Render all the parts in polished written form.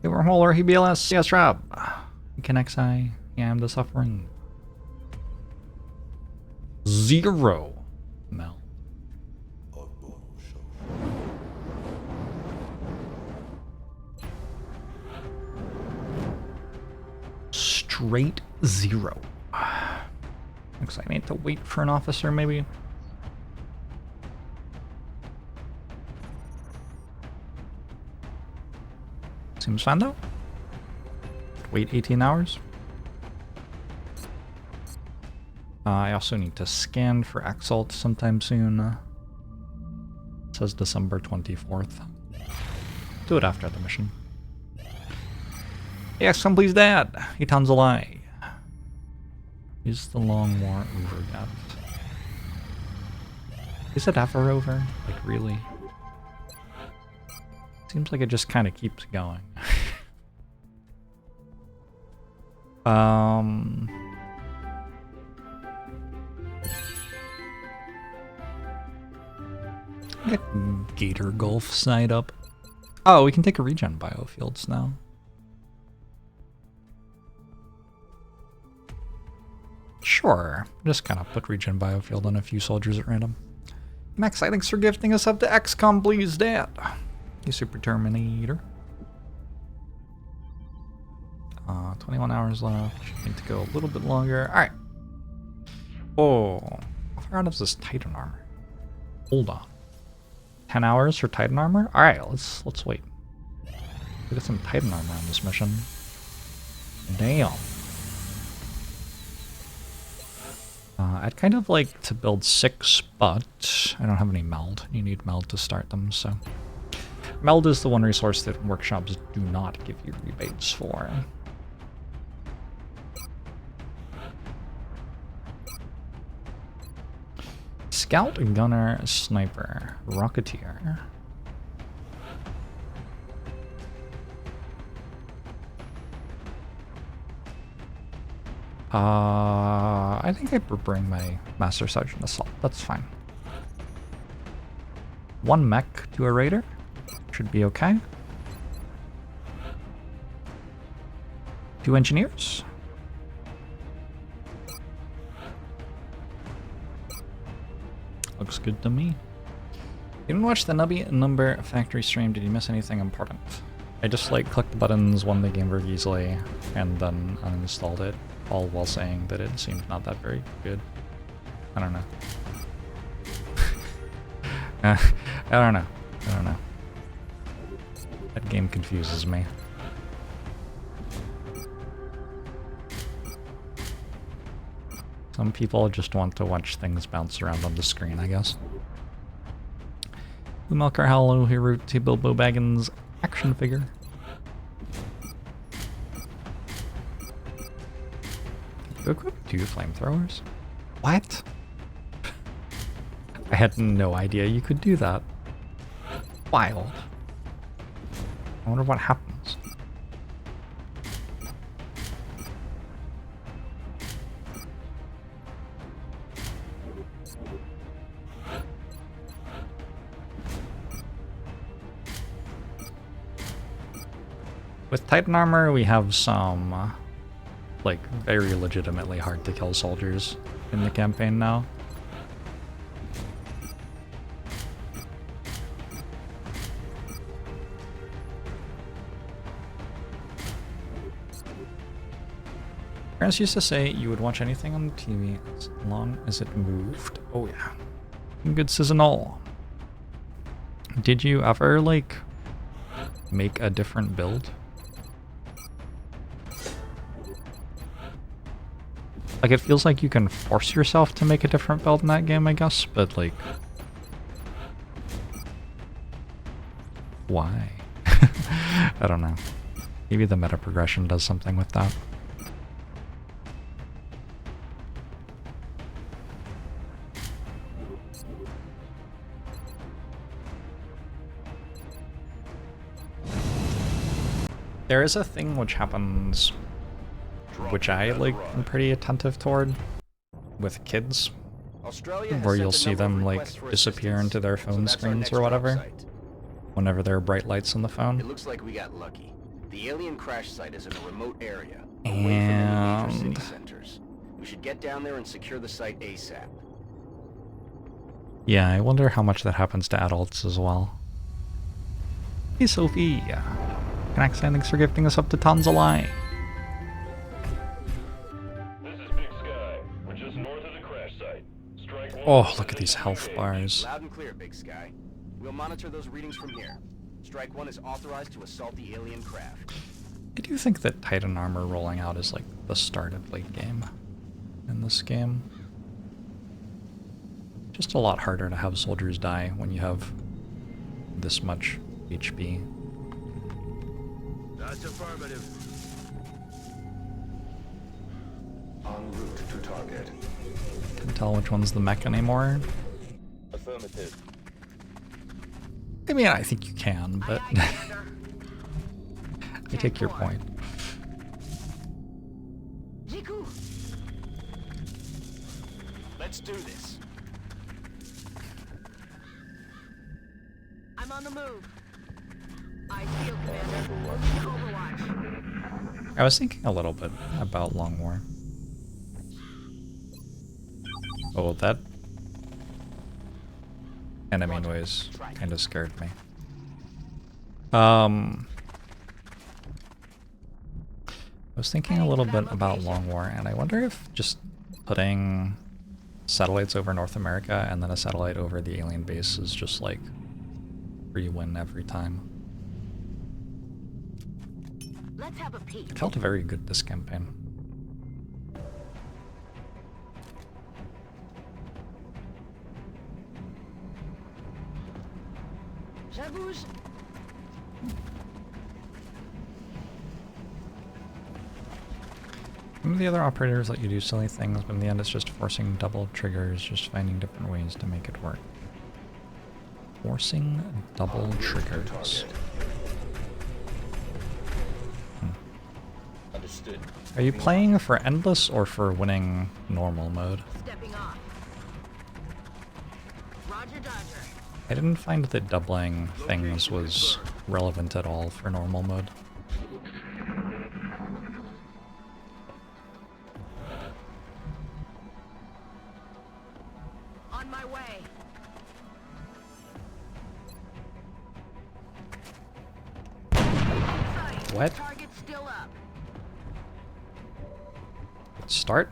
Hey, wormholer, he BLS, yes, Rob. Can XI, yeah, I'm the suffering. 0. Meld. Straight 0. Looks like I need to wait for an officer, maybe. Seems fine though. Wait 18 hours. I also need to scan for Exalt sometime soon. It says December 24th. Do it after the mission. Yes, come please, Dad. He tells a lie. Is the long war over yet? Is it ever over? Like, really? Seems like it just kind of keeps going. Get Gator Gulf side up. Oh, we can take a regen biofields now. Sure. Just kind of put regen biofield on a few soldiers at random. Max, thanks for gifting us up to XCOM, please, Dad. You Super Terminator. 21 hours left. Need to go a little bit longer. Alright. Oh. How far out is this Titan armor? Hold on. 10 hours for Titan armor? Alright, let's wait. We got some Titan armor on this mission. Damn. I'd kind of like to build 6, but I don't have any meld. You need meld to start them, so. Meld is the one resource that workshops do not give you rebates for. Scout, Gunner, Sniper, Rocketeer. I think I bring my Master Sergeant Assault. That's fine. 1 mech to a Raider. Should be okay. 2 Engineers. Looks good to me. You didn't watch the Nubby Number Factory stream. Did you miss anything important? I just like clicked the buttons, won the game very easily, and then uninstalled it, all while saying that it seemed not that very good. I don't know. I don't know. I don't know. That game confuses me. Some people just want to watch things bounce around on the screen, I guess. Umelkar Hollow, Hero T Bilbo Baggins action figure. Can you equip 2 flamethrowers? What? I had no idea you could do that. Wild. I wonder what happens. With Titan armor, we have some, like, very legitimately hard to kill soldiers in the campaign now. Parents used to say you would watch anything on the TV as long as it moved. Oh yeah. Good seasonal. Did you ever, like, make a different build? Like, it feels like you can force yourself to make a different build in that game, I guess, but, like... why? I don't know. Maybe the meta progression does something with that. There is a thing which happens, which I, like, am pretty attentive toward, with kids, where you'll see them, like, disappear into their phone screens or whatever, whenever there are bright lights on the phone. It looks like we got lucky. The alien crash site is in a remote area, away from any major city centers. We should get down there and secure the site ASAP. Yeah, I wonder how much that happens to adults as well. Hey, Sophie. Knacksan, thanks for gifting us up to tons of life. This is Big Sky. We're just north of the crash site. Strike one. Oh, look at these health bars. Loud and clear, Big Sky. We'll monitor those readings from here. Strike one is authorized to assault the alien craft. I do think that Titan armor rolling out is like the start of late game in this game. Just a lot harder to have soldiers die when you have this much HP. That's affirmative. En route to target. Can't tell which one's the mech anymore. Affirmative. I mean, I think you can, but I take your point. Let's do this. I'm on the move. I feel, Commander. Moving to Overwatch. I was thinking a little bit about Long War. Oh, that enemy noise kind of scared me. I was thinking a little bit about Long War, and I wonder if just putting satellites over North America and then a satellite over the alien base is just like free win every time. Let's have a peek. It felt very good this campaign. J'abouge. Some of the other operators let you do silly things, but in the end it's just forcing double triggers, just finding different ways to make it work. Forcing double triggers. Understood. Are you playing for endless or for winning normal mode? Stepping off. Roger Dodger. I didn't find that doubling things was relevant at all for normal mode. On my way. Sight. What? Target still up. Start?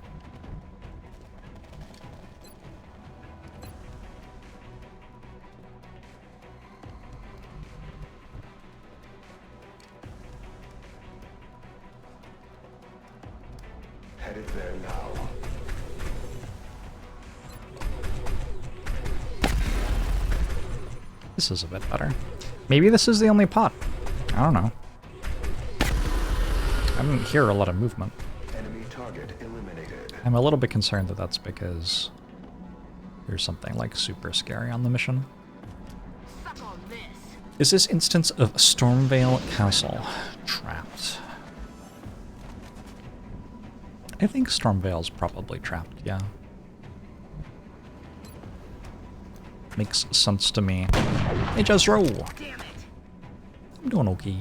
Headed there now. This is a bit better. Maybe this is the only pot. I don't know. I didn't hear a lot of movement. Enemy target eliminated. I'm a little bit concerned that that's because there's something like super scary on the mission. Suck on this. Is this instance of Stormvale Castle trapped? I think Stormvale's probably trapped, yeah. Makes sense to me. Hey, Jezro! Damn it. I'm doing okay.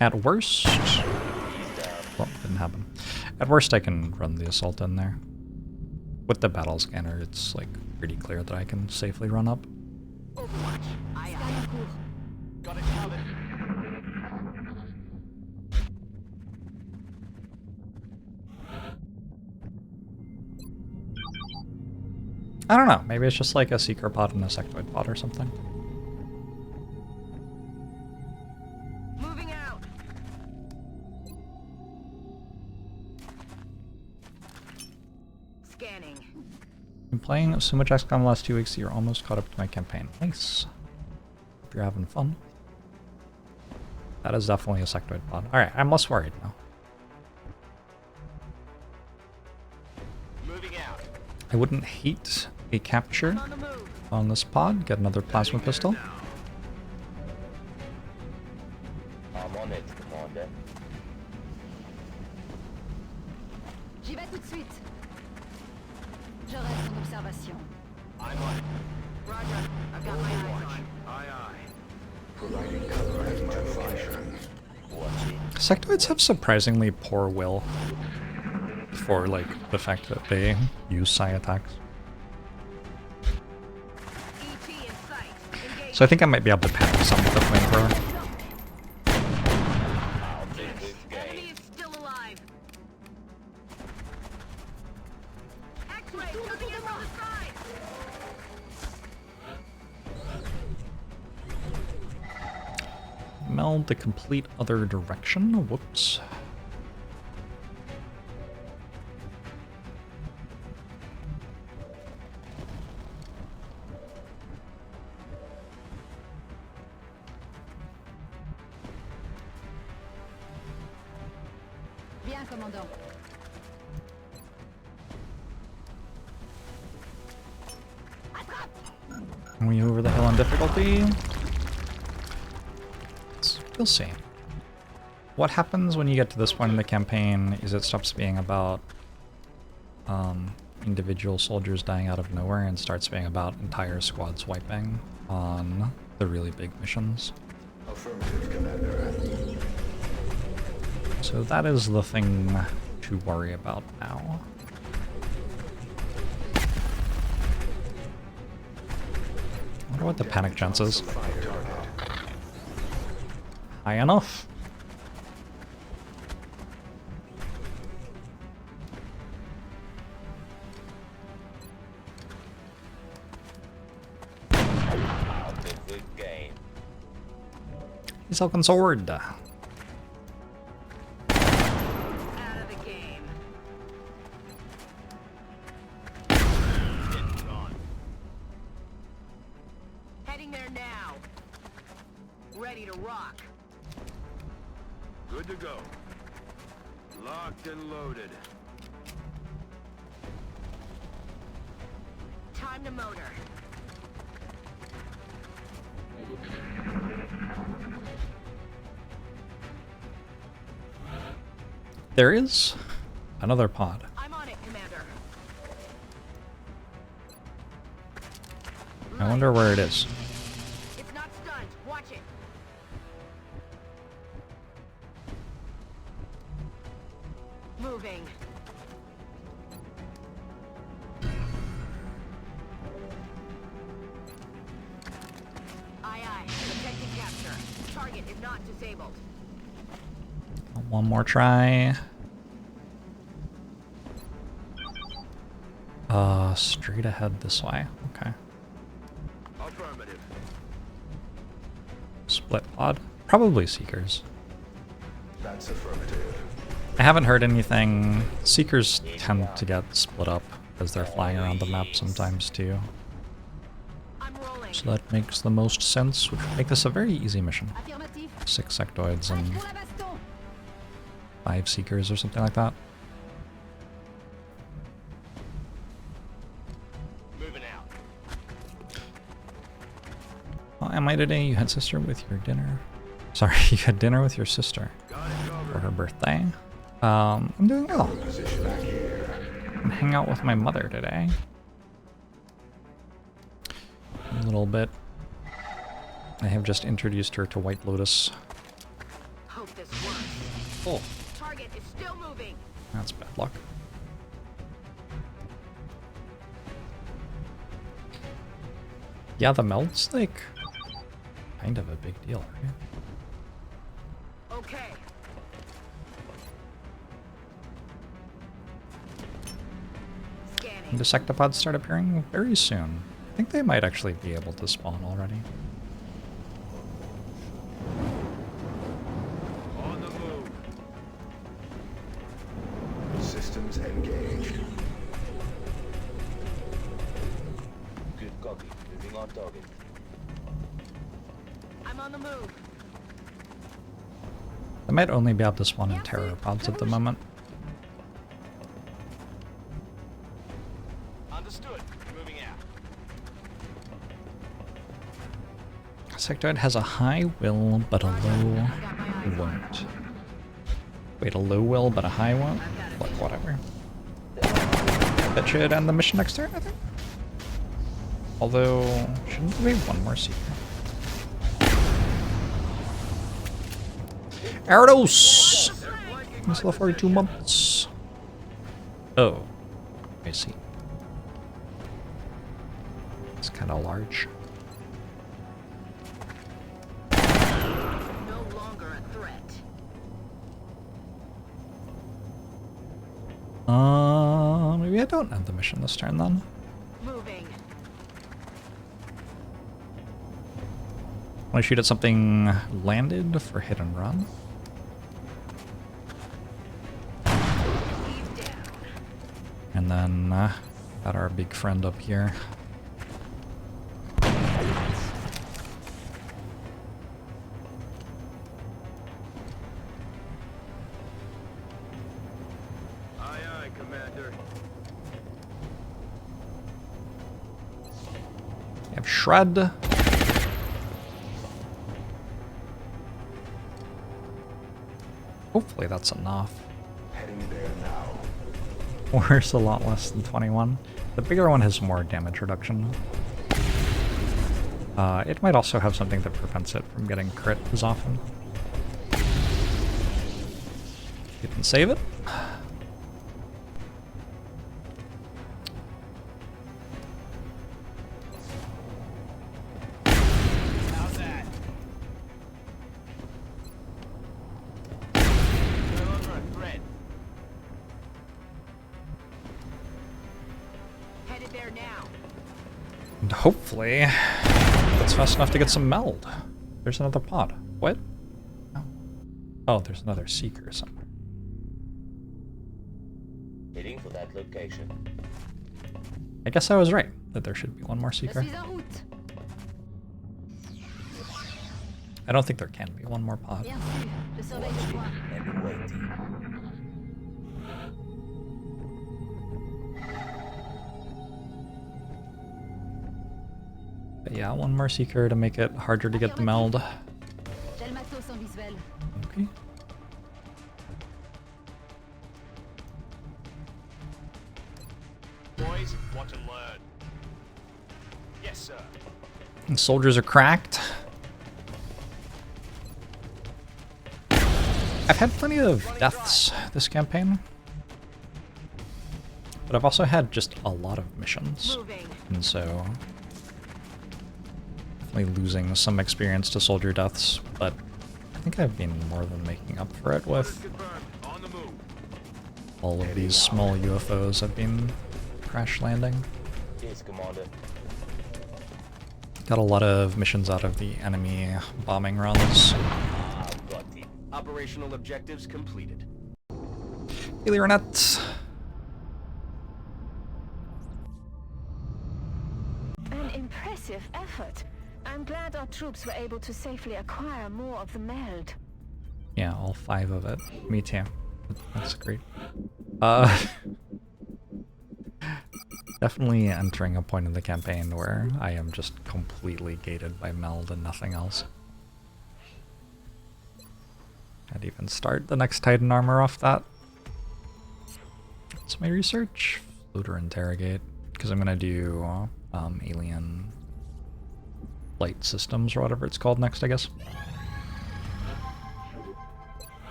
At worst... Well, didn't happen. At worst, I can run the assault in there. With the battle scanner, it's like pretty clear that I can safely run up. Overwatch. Aye, aye. Got it covered. I don't know, maybe it's just like a seeker pod and a sectoid pod or something. Moving out. Scanning. Been playing so much XCOM the last 2 weeks that you're almost caught up to my campaign. Nice. Hope you're having fun. That is definitely a sectoid pod. Alright, I'm less worried now. Moving out. I wouldn't hate a capture On the move. on this pod. Get another plasma pistol. I'm on it, Commander. J'y vais tout de suite. Je reste en observation. I'm on it. Roger. I've got my eyes on. Aye, aye. Providing cover as my function. Watching. Sectoids have surprisingly poor will for, like, the fact that they use psi attacks. ET in sight. Engage. So I think I might be able to panic some with the flamethrower. I'll take this Enemy game. is still alive. X-ray coming in from the side. Meld the complete other direction. Whoops. Bien, commandant. Are we over the hill on difficulty? We'll see. What happens when you get to this point in the campaign is it stops being about individual soldiers dying out of nowhere and starts being about entire squads wiping on the really big missions. Affirmative, Commander. So that is the thing to worry about now. I wonder what the panic chance is. High enough. I'll take this game. He's Elkin Sword. Out of the game. It's on. Heading there now. Ready to rock. Good to go. Locked and loaded. Time to motor. There is another pod. I'm on it, Commander. I wonder where it is. It's not stunned. Watch it. Moving. Aye, aye. Protecting capture. Target is not disabled. One more try. Straight ahead this way. Okay. Affirmative. Split pod. Probably Seekers. That's affirmative. I haven't heard anything. Seekers tend to get split up as they're flying around the map sometimes too. I'm rolling. So that makes the most sense, which would make this a very easy mission. Affirmative. 6 sectoids and Pour la baston. 5 Seekers or something like that. Moving out. Well, am I today? You had sister with your dinner. Sorry, you had dinner with your sister Got it for covered. her birthday. I'm doing well. Position back here. I'm hanging out with my mother today. A little bit. I have just introduced her to White Lotus. Hope this works. Oh, Target is still moving. that's bad luck. Yeah, the meld's like kind of a big deal, right? Okay. Scanning. The sectopods start appearing very soon. I think they might actually be able to spawn already. On the move. Systems engaged. Good copy. Moving on target. I'm on the move. They might only be able to spawn in terror pods at the moment. Understood. Moving out. Sectoid has a high will, but a low won't. Wait, a low will, but a high won't? Like, whatever. That should end the mission next turn, I think. Although, shouldn't there be one more secret? Gyarados! It's the 42 months. Oh, I see. It's kind of large. No longer a threat. Maybe I don't end the mission this turn then. Moving. Want to shoot at something landed for hit and run? He's down. And then got our big friend up here. Aye, aye, Commander. We have Shred. Hopefully that's enough. Heading there now. Worse, a lot less than 21. The bigger one has more damage reduction. It might also have something that prevents it from getting crit as often. You can save it. How's that? No longer a threat. Headed there now. And hopefully that's fast enough to get some meld. There's another pod. What? Oh, there's another seeker somewhere. Heading for that location. I guess I was right that there should be one more Je seeker. suis en route. I don't think there can be one more pod. Bien sûr. Je surveille le point. And waiting. But yeah, one more seeker to make it harder to get the meld. J'ai le matos en visuel. Okay. Boys, watch and learn. Yes, sir. And soldiers are cracked. I've had plenty of deaths this campaign. But I've also had just a lot of missions. Moving. And so definitely losing some experience to soldier deaths, but I think I've been more than making up for it with Confirmed. On the move. all of these small UFOs I've been crash landing. Yes, Commander. Got a lot of missions out of the enemy bombing runs. I've got it. Operational objectives completed. Haley Renette. An impressive effort. I'm glad our troops were able to safely acquire more of the meld. Yeah, all 5 of it. Me too. That's great. Definitely entering a point in the campaign where I am just completely gated by meld and nothing else. I'd even start the next Titan armor off that. What's my research? Floater interrogate. Because I'm gonna do alien flight systems or whatever it's called next, I guess.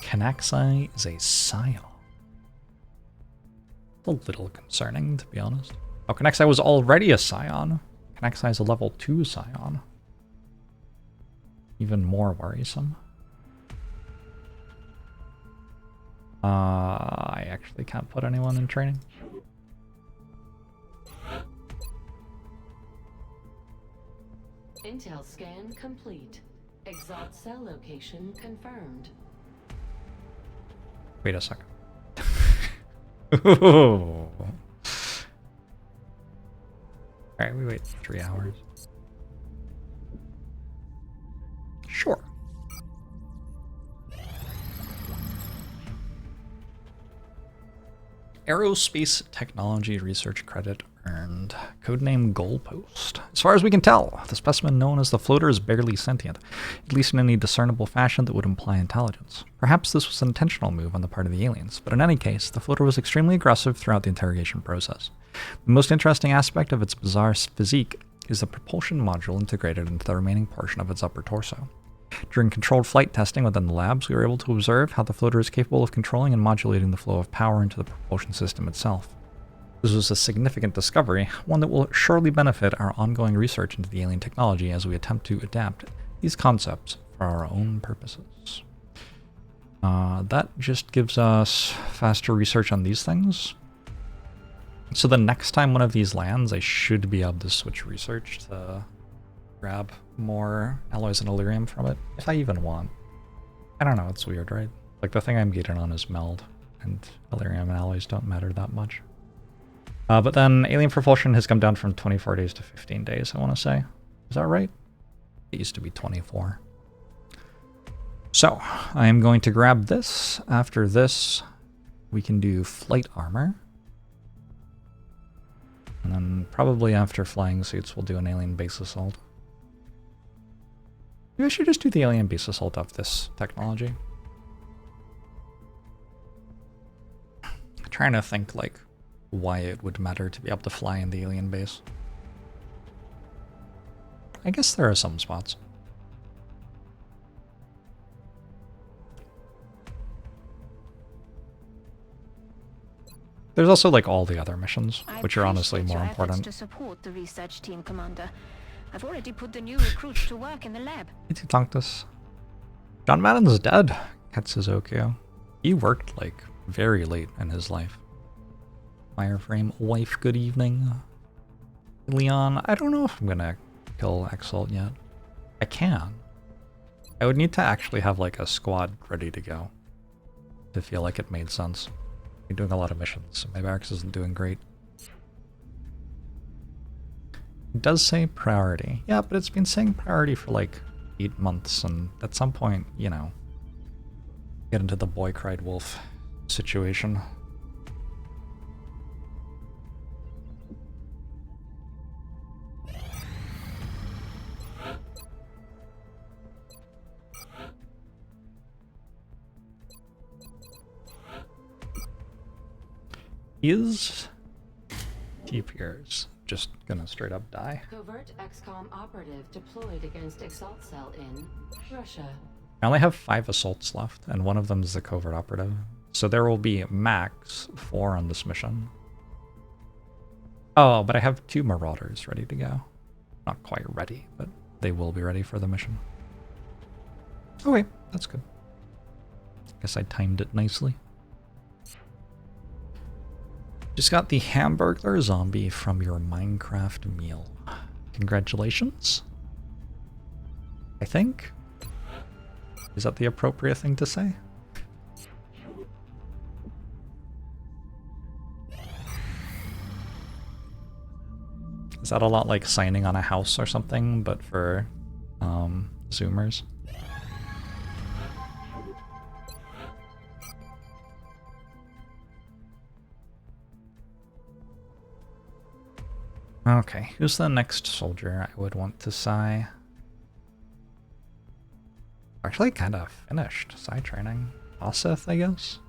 Canaxi is a scion. A little concerning, to be honest. Oh, Canaxi was already a scion. Canaxi is a level 2 scion. Even more worrisome. I actually can't put anyone in training. Intel scan complete. Exalt cell location confirmed. Wait a second. Ooh. Alright, we wait 3 hours. Sure. Aerospace Technology Research Credit And codename Goalpost. As far as we can tell, the specimen known as the floater is barely sentient, at least in any discernible fashion that would imply intelligence. Perhaps this was an intentional move on the part of the aliens, but in any case, the floater was extremely aggressive throughout the interrogation process. The most interesting aspect of its bizarre physique is the propulsion module integrated into the remaining portion of its upper torso. During controlled flight testing within the labs, we were able to observe how the floater is capable of controlling and modulating the flow of power into the propulsion system itself. This was a significant discovery, one that will surely benefit our ongoing research into the alien technology as we attempt to adapt these concepts for our own purposes. That just gives us faster research on these things. So the next time one of these lands, I should be able to switch research to grab more alloys and Illyrium from it, if I even want. I don't know, it's weird, right? Like, the thing I'm gated on is meld, and Illyrium and alloys don't matter that much. But then alien propulsion has come down from 24 days to 15 days, I want to say. Is that right? It used to be 24. So, I am going to grab this. After this, we can do flight armor. And then probably after flying suits, we'll do an alien base assault. Maybe I should just do the alien base assault of this technology. I'm trying to think, like, why it would matter to be able to fly in the alien base. I guess there are some spots. There's also like all the other missions, which are honestly more important. To support the research team, Commander. I've already put the new recruits to work in the lab. Tanctus. John Madden's dead, Katsuzoku. He worked like very late in his life. Fireframe wife, good evening. Leon, I don't know if I'm gonna kill Exalt yet. I can. I would need to actually have like a squad ready to go to feel like it made sense. I'm doing a lot of missions, so my barracks isn't doing great. It does say priority. Yeah, but it's been saying priority for like 8 months, and at some point, you know, get into the boy cried wolf situation. Is TPers just gonna straight up die? Covert XCOM operative deployed against Exalt Cell in Russia. I only have 5 assaults left, and one of them is the covert operative. So there will be max 4 on this mission. Oh, but I have 2 marauders ready to go. Not quite ready, but they will be ready for the mission. Okay, that's good. Guess I timed it nicely. Just got the Hamburglar zombie from your Minecraft meal. Congratulations. I think. Is that the appropriate thing to say? Is that a lot like signing on a house or something, but for Zoomers? Okay, who's the next soldier I would want to sigh? Actually, kind of finished Psy training. Oseth, I guess?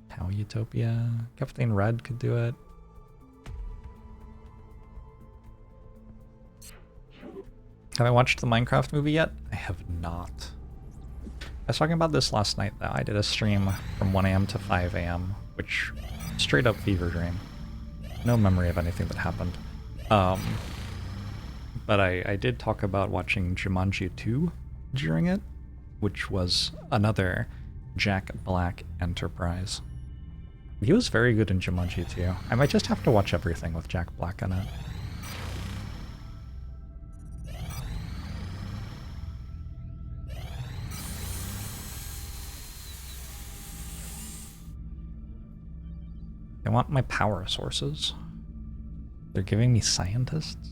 Tau Utopia. Captain Red could do it. Have I watched the Minecraft movie yet? I have not. I was talking about this last night, though. I did a stream from 1 AM to 5 AM, which straight up fever dream. No memory of anything that happened. But I did talk about watching Jumanji 2 during it, which was another Jack Black enterprise. He was very good in Jumanji 2. I might just have to watch everything with Jack Black in it. I want my power sources. They're giving me scientists?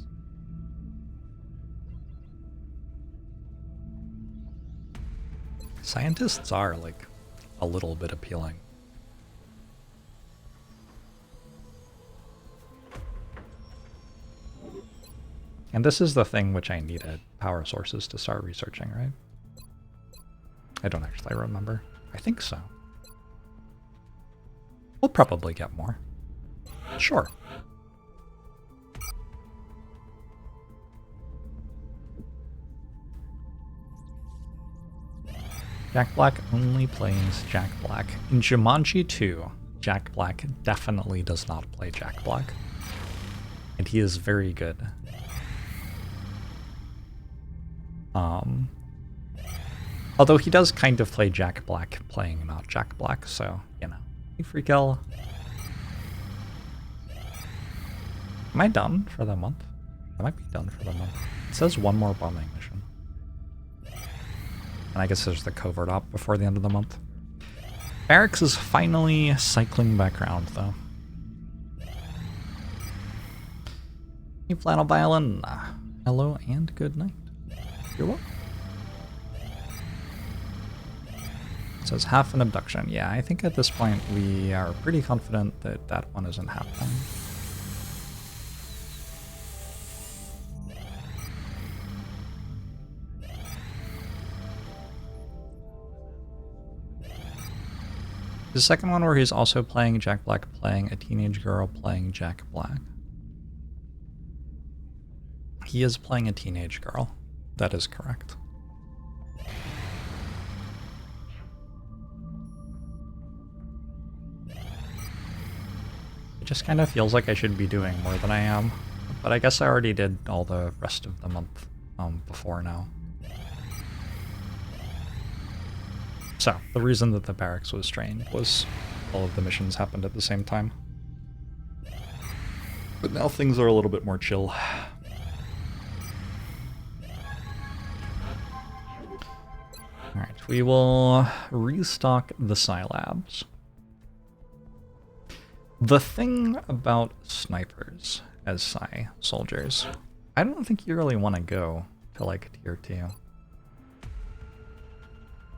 Scientists are, like, a little bit appealing. And this is the thing which I needed power sources to start researching, right? I don't actually remember. I think so. We'll probably get more. Sure. Jack Black only plays Jack Black. In Jumanji 2, Jack Black definitely does not play Jack Black. And he is very good. Although he does kind of play Jack Black playing not Jack Black, so, you know. Hey, Freakel. Am I done for the month? I might be done for the month. It says one more bombing mission. And I guess there's the covert op before the end of the month. Barracks is finally cycling back around, though. Hey, Flannel Violin. Hello and good night. You're welcome. It says half an abduction. Yeah, I think at this point we are pretty confident that that one isn't happening. The second one where he's also playing Jack Black, playing a teenage girl, playing Jack Black. He is playing a teenage girl. That is correct. It just kind of feels like I should be doing more than I am. But I guess I already did all the rest of the month before now. So, the reason that the barracks was strained was all of the missions happened at the same time. But now things are a little bit more chill. Alright, we will restock the Scilabs. The thing about snipers as Psi soldiers, I don't think you really want to go to like tier 2.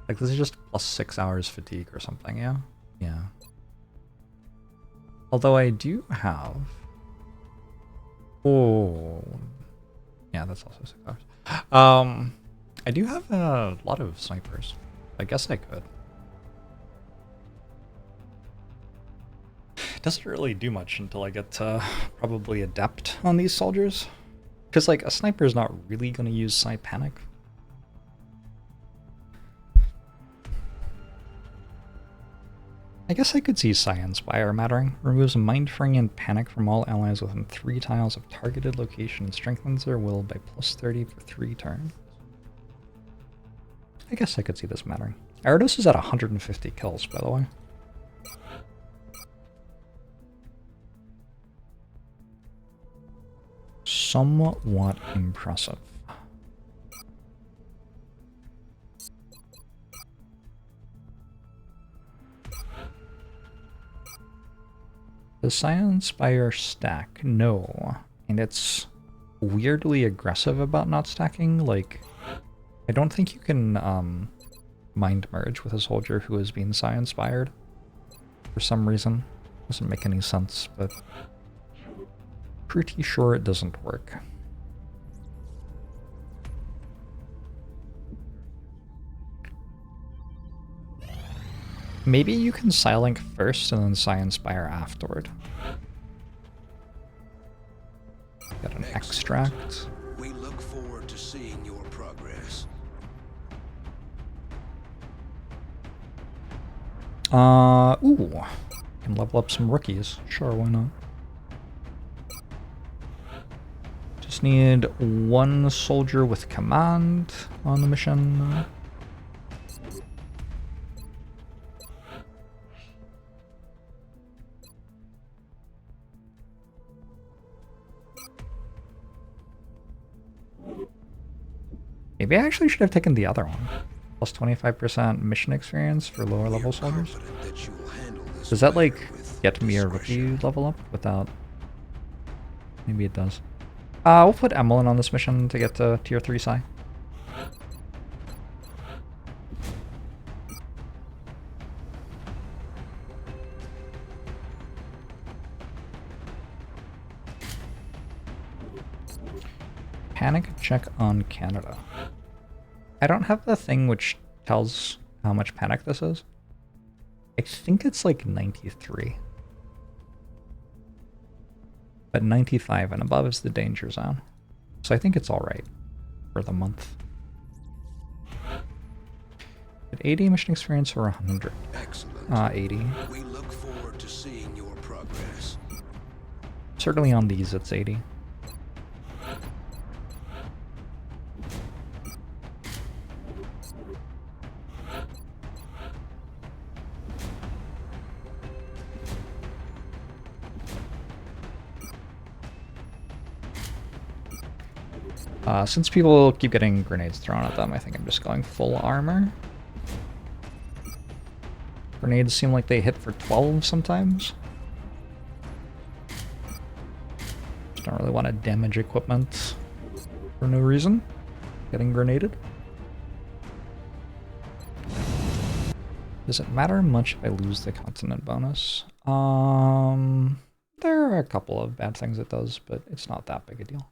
Like, this is just plus 6 hours fatigue or something, yeah? Yeah. Although I do have... Oh... Yeah, that's also 6 hours. I do have a lot of snipers. I guess I could. It doesn't really do much until I get to probably adept on these soldiers. Because, like, a sniper is not really going to use Psi Panic. I guess I could see Psi Inspire mattering. Removes Mind Fraying and Panic from all allies within 3 tiles of targeted location and strengthens their will by plus 30 for 3 turns. I guess I could see this mattering. Arados is at 150 kills, by the way. Somewhat impressive. Does Psi Inspire stack? No. And it's weirdly aggressive about not stacking. Like, I don't think you can mind merge with a soldier who has been Psi Inspired for some reason. Doesn't make any sense, but pretty sure it doesn't work. Maybe you can Psi-Link first and then Psi Inspire afterward. Got an extract. We look forward to seeing your progress. Ooh. Can level up some rookies. Sure, why not? Just need 1 soldier with command on the mission. Maybe I actually should have taken the other one. Plus 25% mission experience for lower level soldiers. Does that, like, get me a rookie level up without... Maybe it does. We'll put Emmeline on this mission to get to tier 3 Psi. Panic check on Canada. I don't have the thing which tells how much panic this is. I think it's like 93. But 95 and above is the danger zone. So I think it's alright for the month. At 80 mission experience or 100? Excellent. 80. We look forward to seeing your progress. Certainly on these it's 80. Since people keep getting grenades thrown at them, I think I'm just going full armor. Grenades seem like they hit for 12 sometimes. Just don't really want to damage equipment for no reason. Getting grenaded. Does it matter much if I lose the continent bonus? There are a couple of bad things it does, but it's not that big a deal.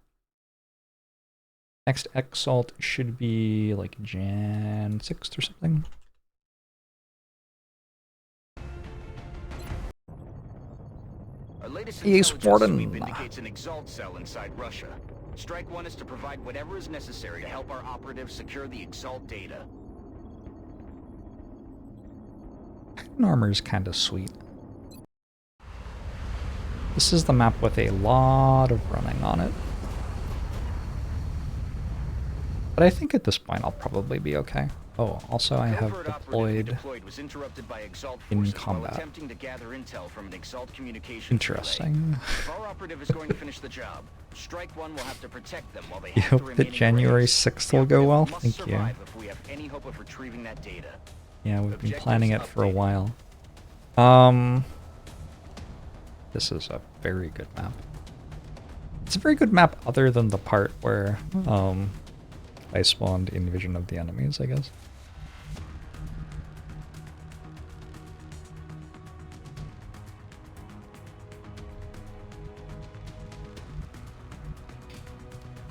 Next Exalt should be like Jan 6th or something. Our latest He's intelligence sweep Forden. indicates an Exalt cell inside Russia. Strike One is to provide whatever is necessary to help our operatives secure the Exalt data. Armor is kind of sweet. This is the map with a lot of running on it. But I think at this point I'll probably be okay. Oh, also I have deployed was interrupted by Exalt in forces while combat. attempting to gather intel from an Exalt communications Interesting. relay. If our operative is going to finish the job, Strike One will have to protect them while they You have the hope that remaining January arrays. 6th The will go operative well? must Thank you. survive if we have any hope of retrieving that data. Yeah, we've been Objectives planning it for a updated. while. This is a very good map. It's a very good map other than the part where I spawned in vision of the enemies, I guess.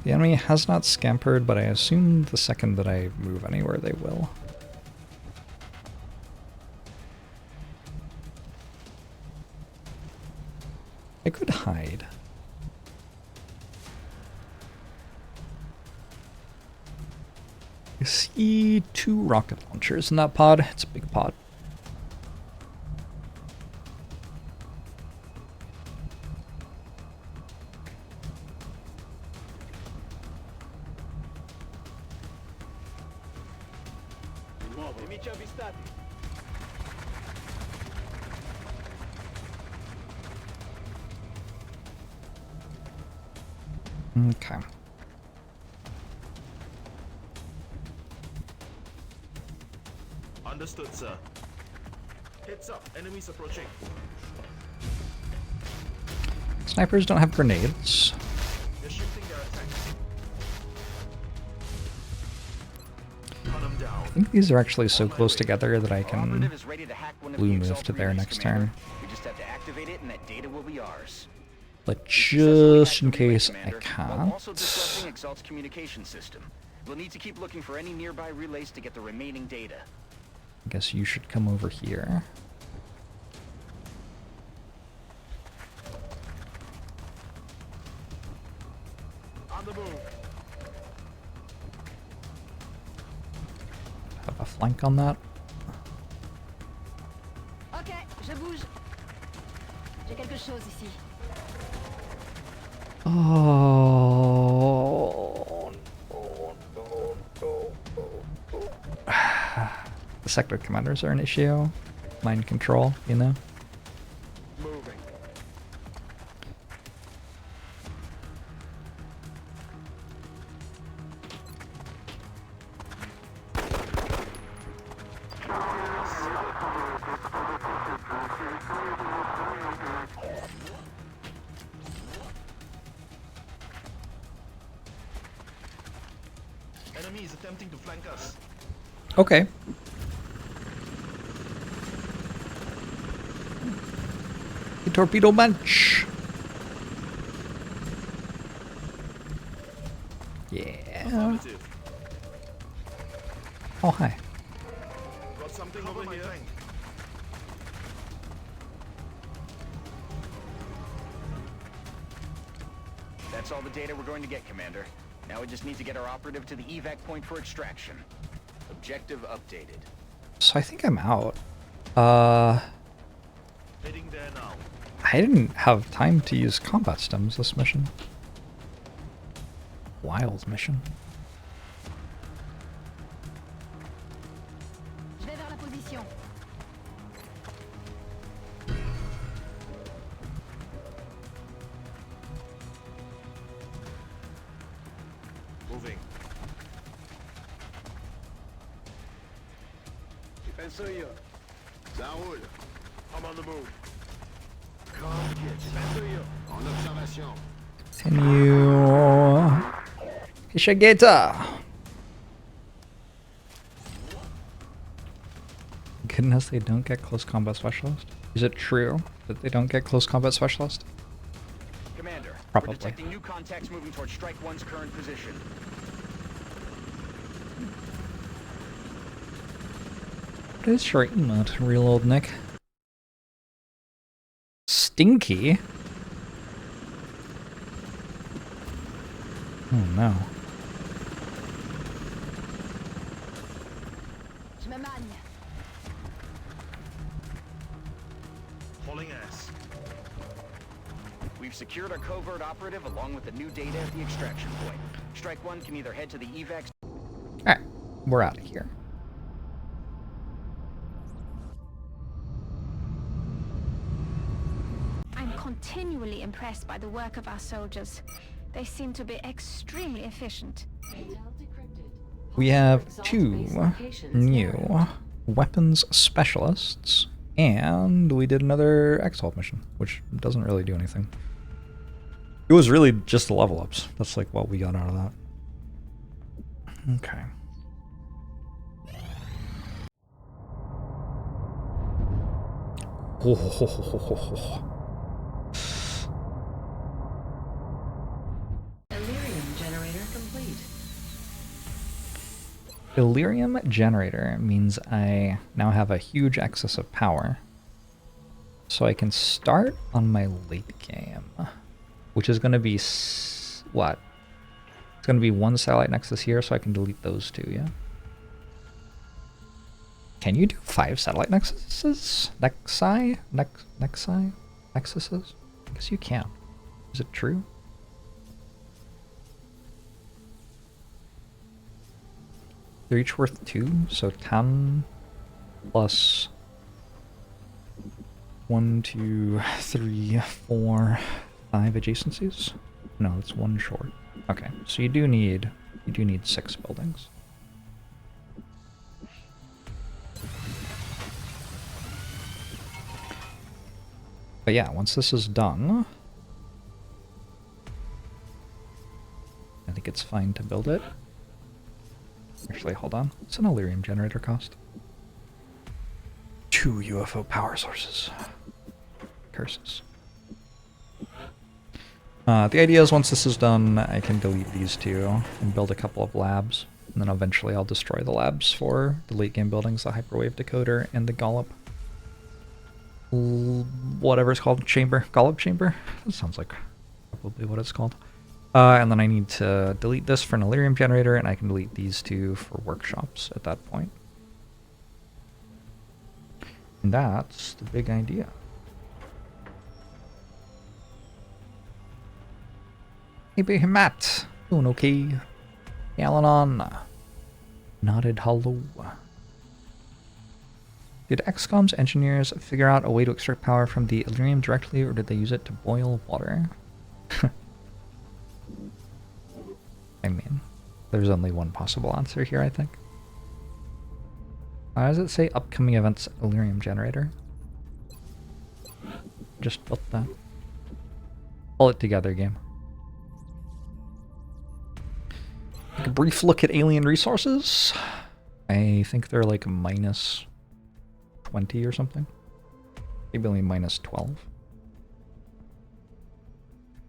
The enemy has not scampered, but I assume the second that I move anywhere they will. I could hide. I see 2 rocket launchers in that pod. It's a big pod. Okay. Understood, sir. Heads up, enemies approaching. Snipers don't have grenades. They're shifting their attacks. Hunt them down. I think these are actually so close together that I Our can operative is ready to hack one of blue the move Exalt to their relays, next Commander. turn. We just have to activate it and that data will be ours. But Successfully just hack in the relay, case I Commander, while can't. also disrupting Exalt's communication system. We'll need to keep looking for any nearby relays to get the remaining data. I guess you should come over here. On the move. Have a flank on that. Ok, je bouge. J'ai quelque chose ici. Oh, no. The sector commanders are an issue. Mind control, you know? Moving. Enemy is attempting to flank us. Okay. The torpedo bunch. Yeah. Oh, hi. Got something over here. That's all the data we're going to get, Commander. Now we just need to get our operative to the evac point for extraction. Objective updated. So I think I'm out. Heading there now. I didn't have time to use combat stems this mission. Wild mission. Je vais vers la position. Moving. Ça roule. I'm on the move. En observation. Continue. Ishigeta. Goodness, they don't get close combat specialist. Is it true that they don't get close combat specialist? Commander, Probably. we're detecting new contacts moving towards Strike 1's current position. What is short not real old Nick? Stinky? Oh no. Je me magne. Hauling ass. We've secured our covert operative along with the new data at the extraction point. Strike 1 can either head to the evac. Alright, we're out of here. I'm continually impressed by the work of our soldiers. They seem to be extremely efficient. Intel decrypted. We have Exalt two base locations new narrowed. weapons specialists, and we did another Exalt mission, which doesn't really do anything. It was really just the level ups. That's like what we got out of that. Okay. Illyrium generator complete. Illyrium generator means I now have a huge excess of power. So I can start on my late game, which is going to be what? It's going to be one satellite nexus here, so I can delete those two, yeah? Can you do 5 satellite nexuses? Nexuses? I guess you can. Is it true? They're each worth 2, so 10 plus 1, 2, 3, 4, 5 adjacencies? No, it's 1 short. Okay, so you do need 6 buildings. But yeah, once this is done, I think it's fine to build it. Actually, hold on. What's an Illyrium generator cost? 2 UFO power sources. Curses. The idea is once this is done, I can delete these 2 and build a couple of labs. And then eventually I'll destroy the labs for the late game buildings, the hyperwave decoder and the Gollop. Whatever it's called, chamber. Gollop chamber? That sounds like probably what it's called. And then I need to delete this for an Illyrium generator, and I can delete these 2 for workshops at that point. And that's the big idea. Hey, big Matt. Doing okay. Alan nodded hello. Did XCOM's engineers figure out a way to extract power from the Illyrium directly, or did they use it to boil water? I mean, there's only one possible answer here, I think. Why does it say upcoming events Illyrium generator? Just built that. Pull it together, game. Take a brief look at alien resources. I think they're like minus 20 or something. Maybe only minus 12.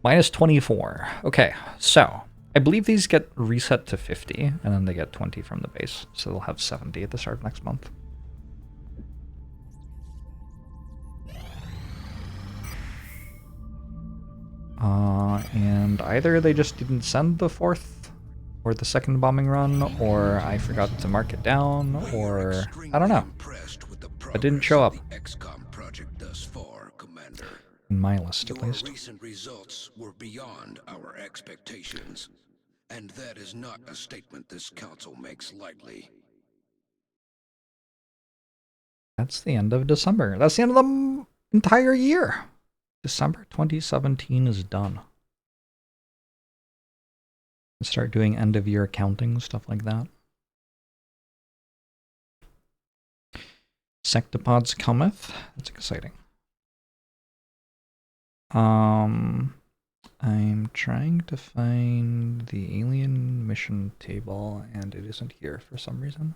Minus 24. Okay, so I believe these get reset to 50, and then they get 20 from the base. So they'll have 70 at the start of next month. And either they just didn't send the 4th or the 2nd bombing run, or I forgot to mark it down, or I don't know. It didn't show up. In my list, at least. Recent results were beyond our expectations, and that is not a statement this council makes lightly. That's the end of December. That's the end of the entire year. December 2017 is done. Start doing end of year accounting, stuff like that. Sectopods cometh. That's exciting. I'm trying to find the alien mission table, and it isn't here for some reason.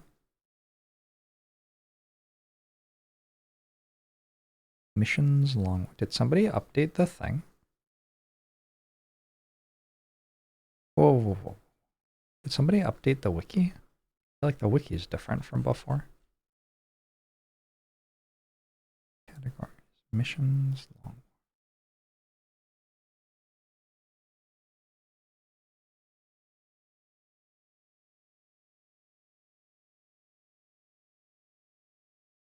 Missions long. Did somebody update the thing? Whoa, whoa, whoa. Did somebody update the wiki? I feel like the wiki is different from before. Categories. Missions long.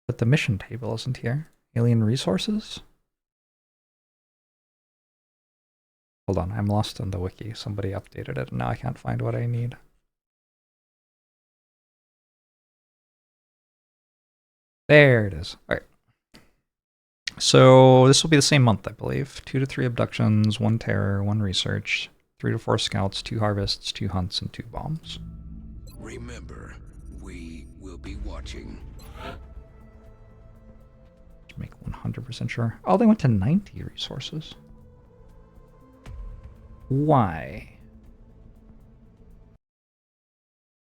But the mission table isn't here. Alien resources? Hold on, I'm lost in the wiki. Somebody updated it, and now I can't find what I need. There it is. All right. So this will be the same month, I believe. 2 to 3 abductions, 1 terror, 1 research, 3 to 4 scouts, 2 harvests, 2 hunts, and 2 bombs. Remember, we will be watching. Just make 100% sure. Oh, they went to 90 resources. Why?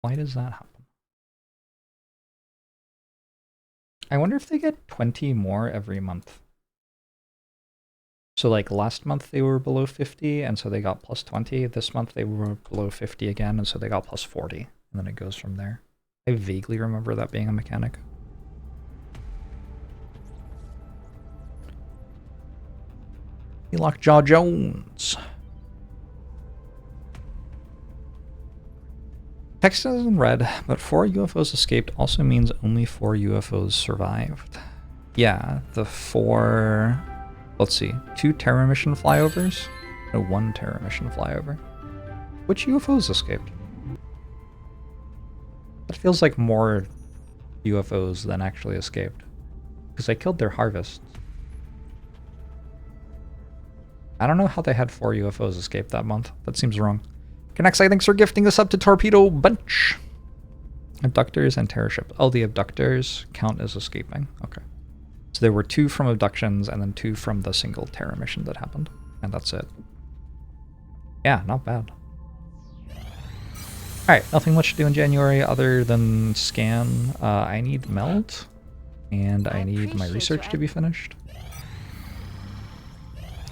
Why does that happen? I wonder if they get 20 more every month. So like last month they were below 50, and so they got plus 20. This month they were below 50 again, and so they got plus 40. And then it goes from there. I vaguely remember that being a mechanic. Lockjaw Jones. Text isn't red, but 4 UFOs escaped also means only 4 UFOs survived. Yeah, the 4... Let's see. 2 Terra mission flyovers? No, 1 Terra mission flyover. Which UFOs escaped? That feels like more UFOs than actually escaped. Because they killed their harvests. I don't know how they had 4 UFOs escape that month. That seems wrong. Connexai, thanks for gifting us up to Torpedo Bunch. Abductors and terror ships. Oh, the abductors count as escaping. Okay. So there were 2 from abductions and then 2 from the single terror mission that happened. And that's it. Yeah, not bad. Alright, nothing much to do in January other than scan. I need meld. And I need my research to be finished.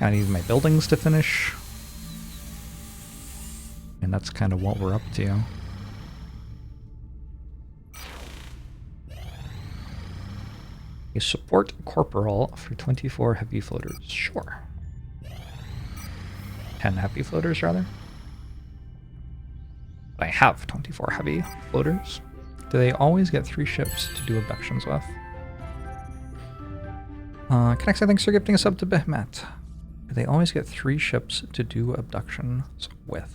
I need my buildings to finish. And that's kind of what we're up to. A support corporal for 24 heavy floaters. Sure. 10 heavy floaters, rather. I have 24 heavy floaters. Do they always get 3 ships to do abductions with? Connexai, thanks for gifting a sub to Behmet. Do they always get 3 ships to do abductions with?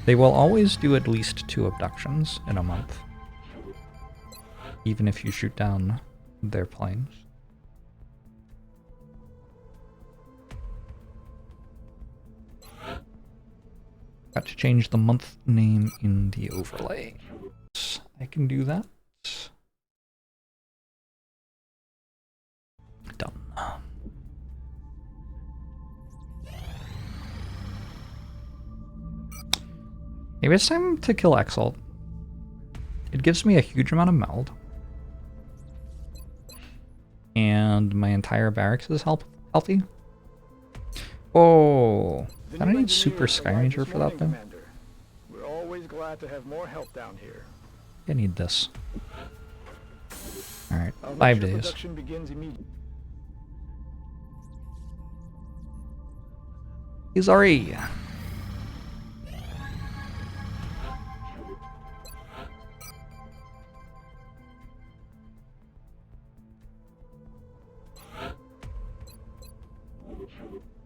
They will always do at least 2 abductions in a month. Even if you shoot down their planes. Got to change the month name in the overlay. I can do that. Done. Maybe it's time to kill Exalt. It gives me a huge amount of meld. And my entire barracks is health healthy. Oh, I don't need Super Sky Ranger for that though. We're always glad to have more help down here. I need this. Alright, 5 days. Production begins immediately. He's already.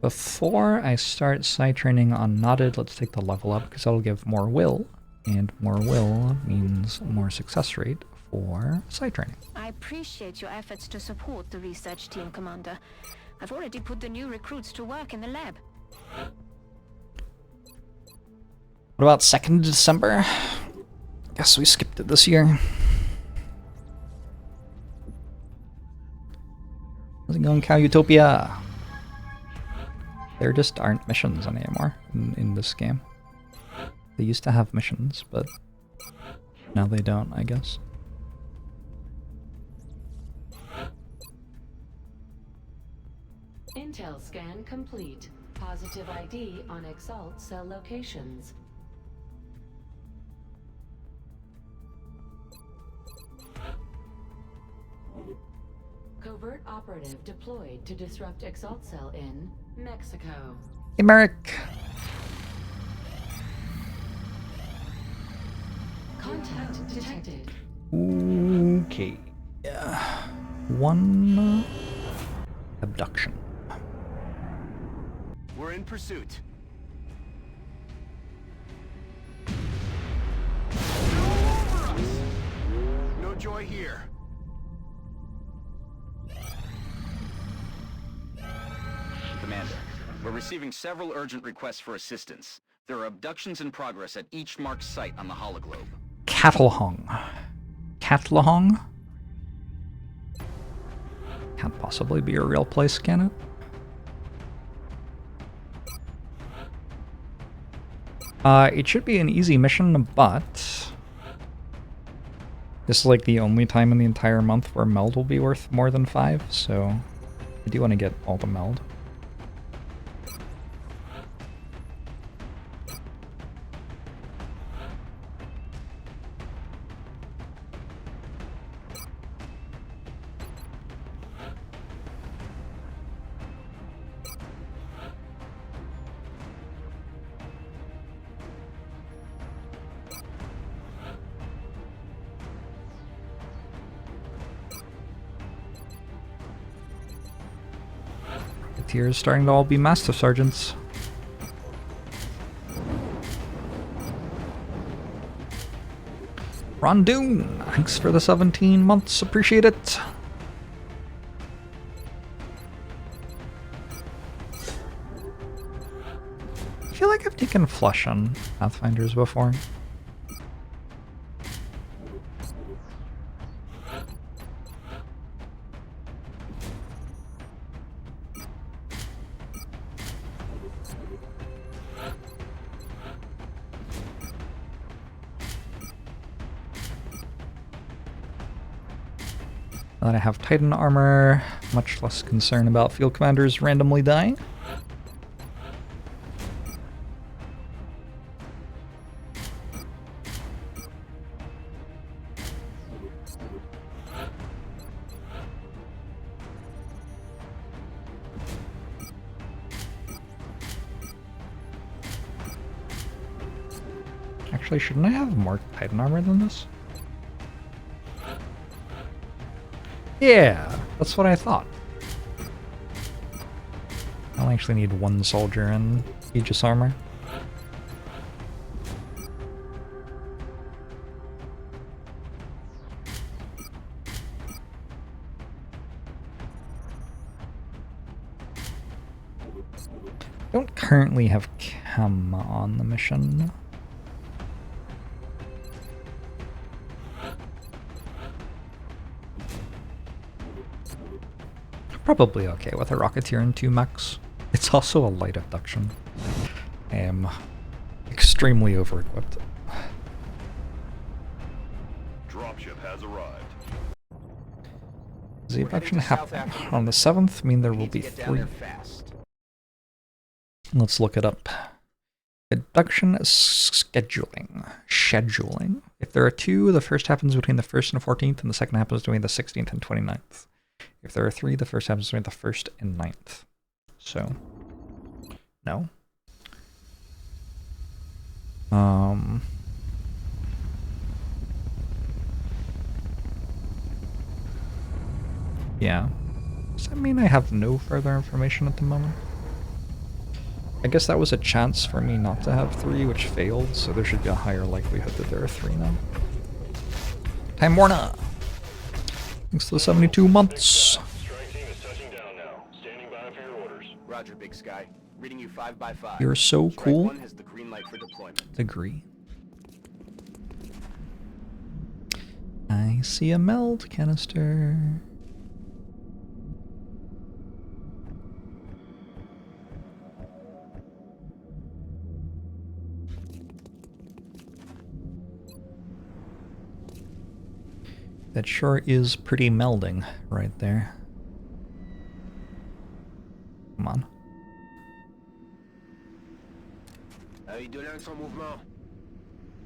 Before I start side training on Knotted, let's take the level up because that'll give more will, and more will means more success rate for side training. I appreciate your efforts to support the research team, Commander. I've already put the new recruits to work in the lab. What about 2nd December? Guess we skipped it this year. How's it going, Cow Utopia? There just aren't missions anymore in this game. They used to have missions, but now they don't, I guess. Intel scan complete. Positive ID on Exalt cell locations. Covert operative deployed to disrupt Exalt cell in Mexico. Hey, Merrick. Contact detected. Okay. Yeah. One abduction. We're in pursuit. No joy here. Commander, we're receiving several urgent requests for assistance. There are abductions in progress at each marked site on the hologlobe. Catalhong. Catalhong? Can't possibly be a real place, can it? It should be an easy mission, but this is like the only time in the entire month where meld will be worth more than 5, so I do want to get all the meld. Tiers starting to all be Master Sergeants. Rondoon, thanks for the 17 months, appreciate it. I feel like I've taken Flush on Pathfinders before. Now that I have Titan armor, much less concern about field commanders randomly dying. Actually, shouldn't I have more Titan armor than this? Yeah, that's what I thought. I only actually need one soldier in Aegis armor. Don't currently have Chem on the mission. Probably okay with a Rocketeer and 2 mechs. It's also a light abduction. I am extremely over-equipped. Dropship has arrived. Does the abduction happen on the 7th? Mean there will be Get down 3. there fast. Let's look it up. Abduction scheduling. Scheduling. If there are 2, the first happens between the 1st and 14th, and the second happens between the 16th and 29th. If there are 3, the first happens between the 1st and 9th. So, no. Yeah. Does that mean I have no further information at the moment? I guess that was a chance for me not to have 3, which failed, so there should be a higher likelihood that there are 3 now. Time Warner! Thanks to the 72 months! Strike team is touching down now. Standing by for your orders. Roger, Big Sky. Reading you 5 by 5. You're so Strike cool. 1 has the green light for deployment. Agree. I see a meld canister. That sure is pretty melding right there. Come on.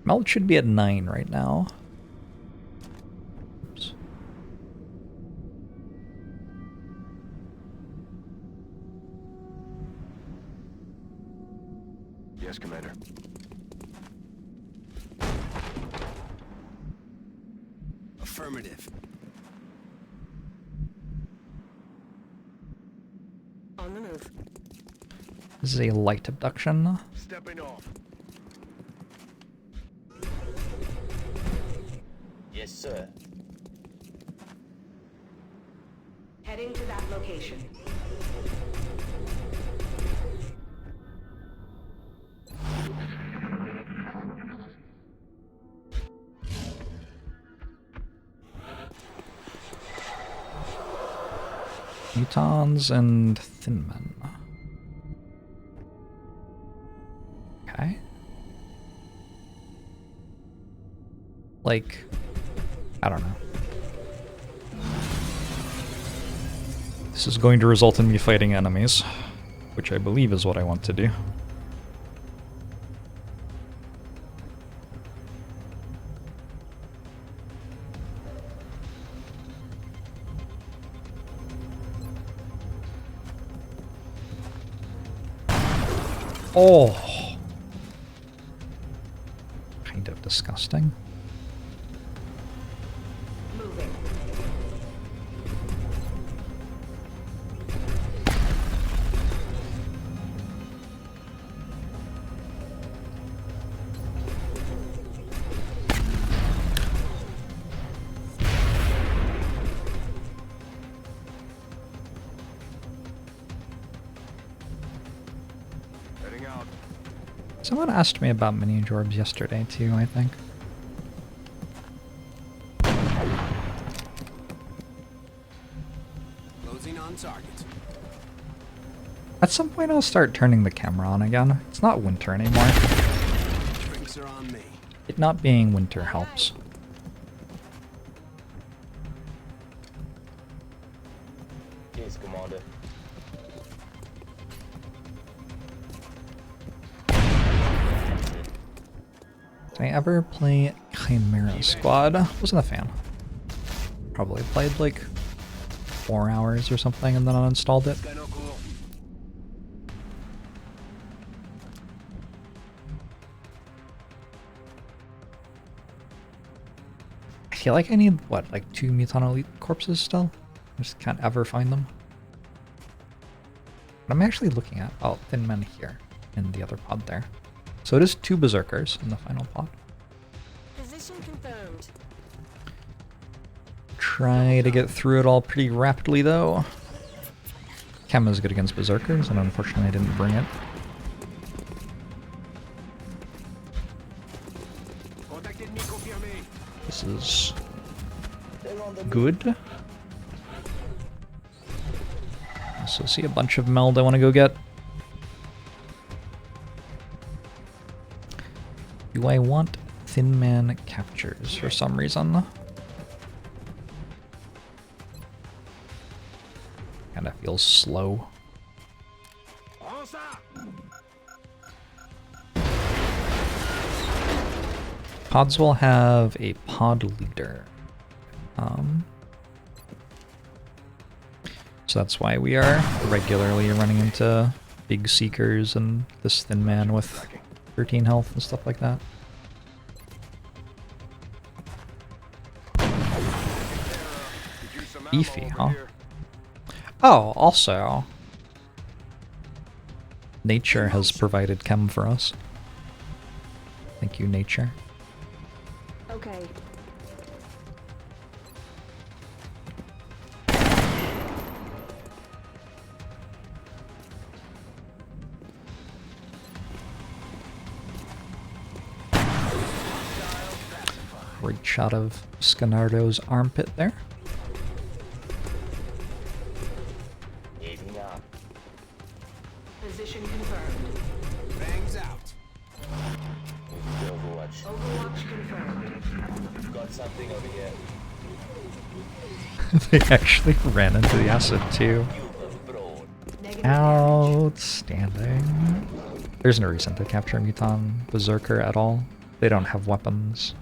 Meld should be at 9 right now. Oops. Yes, Commander. Affirmative. On the move. This is a light abduction. Stepping off. Yes, sir. Heading to that location. Mutons and Thin Men. Okay. Like, I don't know. This is going to result in me fighting enemies, which I believe is what I want to do. Oh! Kind of disgusting. Moving. Heading out. Someone asked me about ManyJorbs yesterday too, I think. Closing on target. At some point I'll start turning the camera on again. It's not winter anymore. Drinks are on me. It not being winter helps. Yes, Commander. Did I ever play Chimera Squad? Wasn't a fan. Probably played like 4 hours or something and then uninstalled it. I feel like I need, what, like 2 Mutant Elite corpses still? I just can't ever find them. What am I actually looking at? Oh, Thin Men here in the other pod there. So it is 2 Berserkers in the final pod. Position confirmed. Try to get through it all pretty rapidly though. Chem is good against Berserkers, and unfortunately I didn't bring it. This is good. Also see a bunch of meld I want to go get. Do I want Thin Man captures for some reason? Kind of feels slow. Pods will have a pod leader. So that's why we are regularly running into big seekers and this thin man with 13 health and stuff like that. Beefy, huh? Oh, also, nature has provided chem for us. Thank you, nature. Okay. Great shot of Scanardo's armpit there. Position confirmed. Bangs out. Overwatch. Overwatch confirmed. We've got something over here. They actually ran into the acid too. Negative damage. Outstanding. There's no reason to capture Muton Berserker at all. They don't have weapons.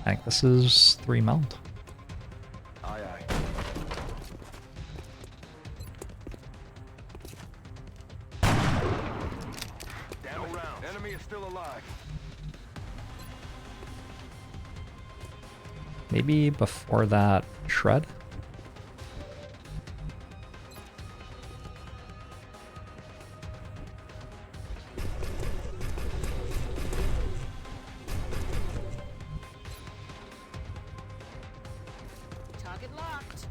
I think this is 3 meld. Aye, aye. Down around. Enemy is still alive. Maybe before that shred? Target locked.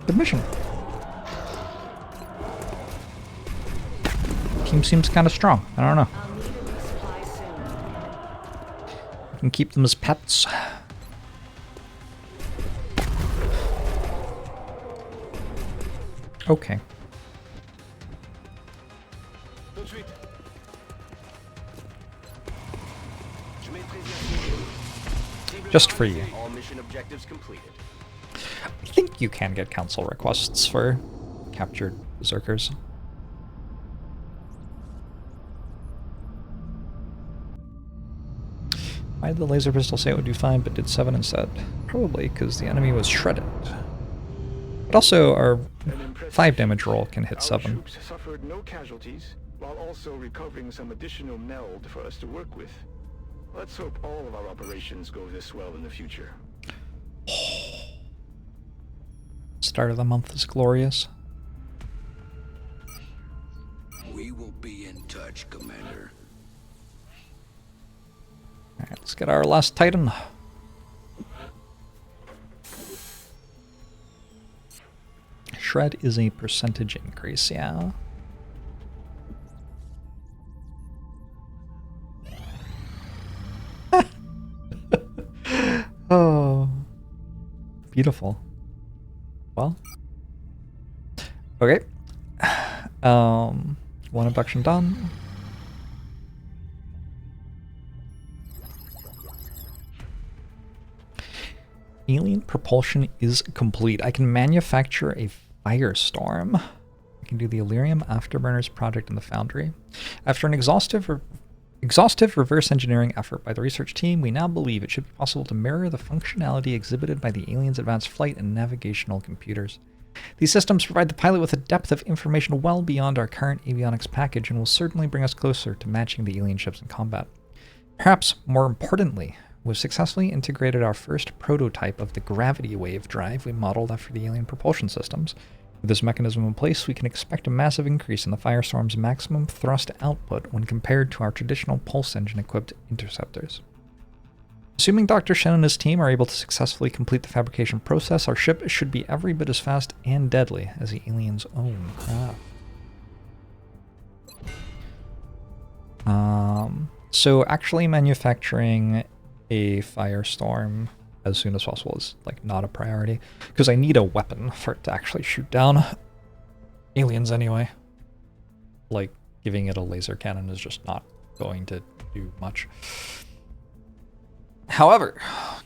Good mission. Team seems kind of strong. I don't know. I'll need a resupply soon. We can keep them as pets. Okay. Tout de suite. Just for you. All mission objectives completed. I think you can get council requests for captured berserkers. Why did the laser pistol say it would do 5 but did 7 instead? Probably because the enemy was shredded. But also our 5 damage roll can hit Our 7. troops suffered no casualties, while also recovering some additional meld for us to work with. Let's hope all of our operations go this well in the future. Start of the month is glorious. We will be in touch, Commander. Alright, let's get our last Titan. Shred is a percentage increase, yeah. Oh, beautiful. Well, okay. One abduction done. Alien propulsion is complete. I can manufacture a firestorm. I can do the Illyrium Afterburners project in the Foundry. After an exhaustive reverse engineering effort by the research team, we now believe it should be possible to mirror the functionality exhibited by the aliens' advanced flight and navigational computers. These systems provide the pilot with a depth of information well beyond our current avionics package and will certainly bring us closer to matching the alien ships in combat. Perhaps more importantly, we've successfully integrated our first prototype of the gravity wave drive we modeled after the alien propulsion systems. With this mechanism in place, we can expect a massive increase in the Firestorm's maximum thrust output when compared to our traditional pulse engine-equipped interceptors. Assuming Dr. Shen and his team are able to successfully complete the fabrication process, our ship should be every bit as fast and deadly as the alien's own craft. So actually manufacturing a firestorm as soon as possible is like not a priority, because I need a weapon for it to actually shoot down aliens anyway. Like, giving it a laser cannon is just not going to do much. However,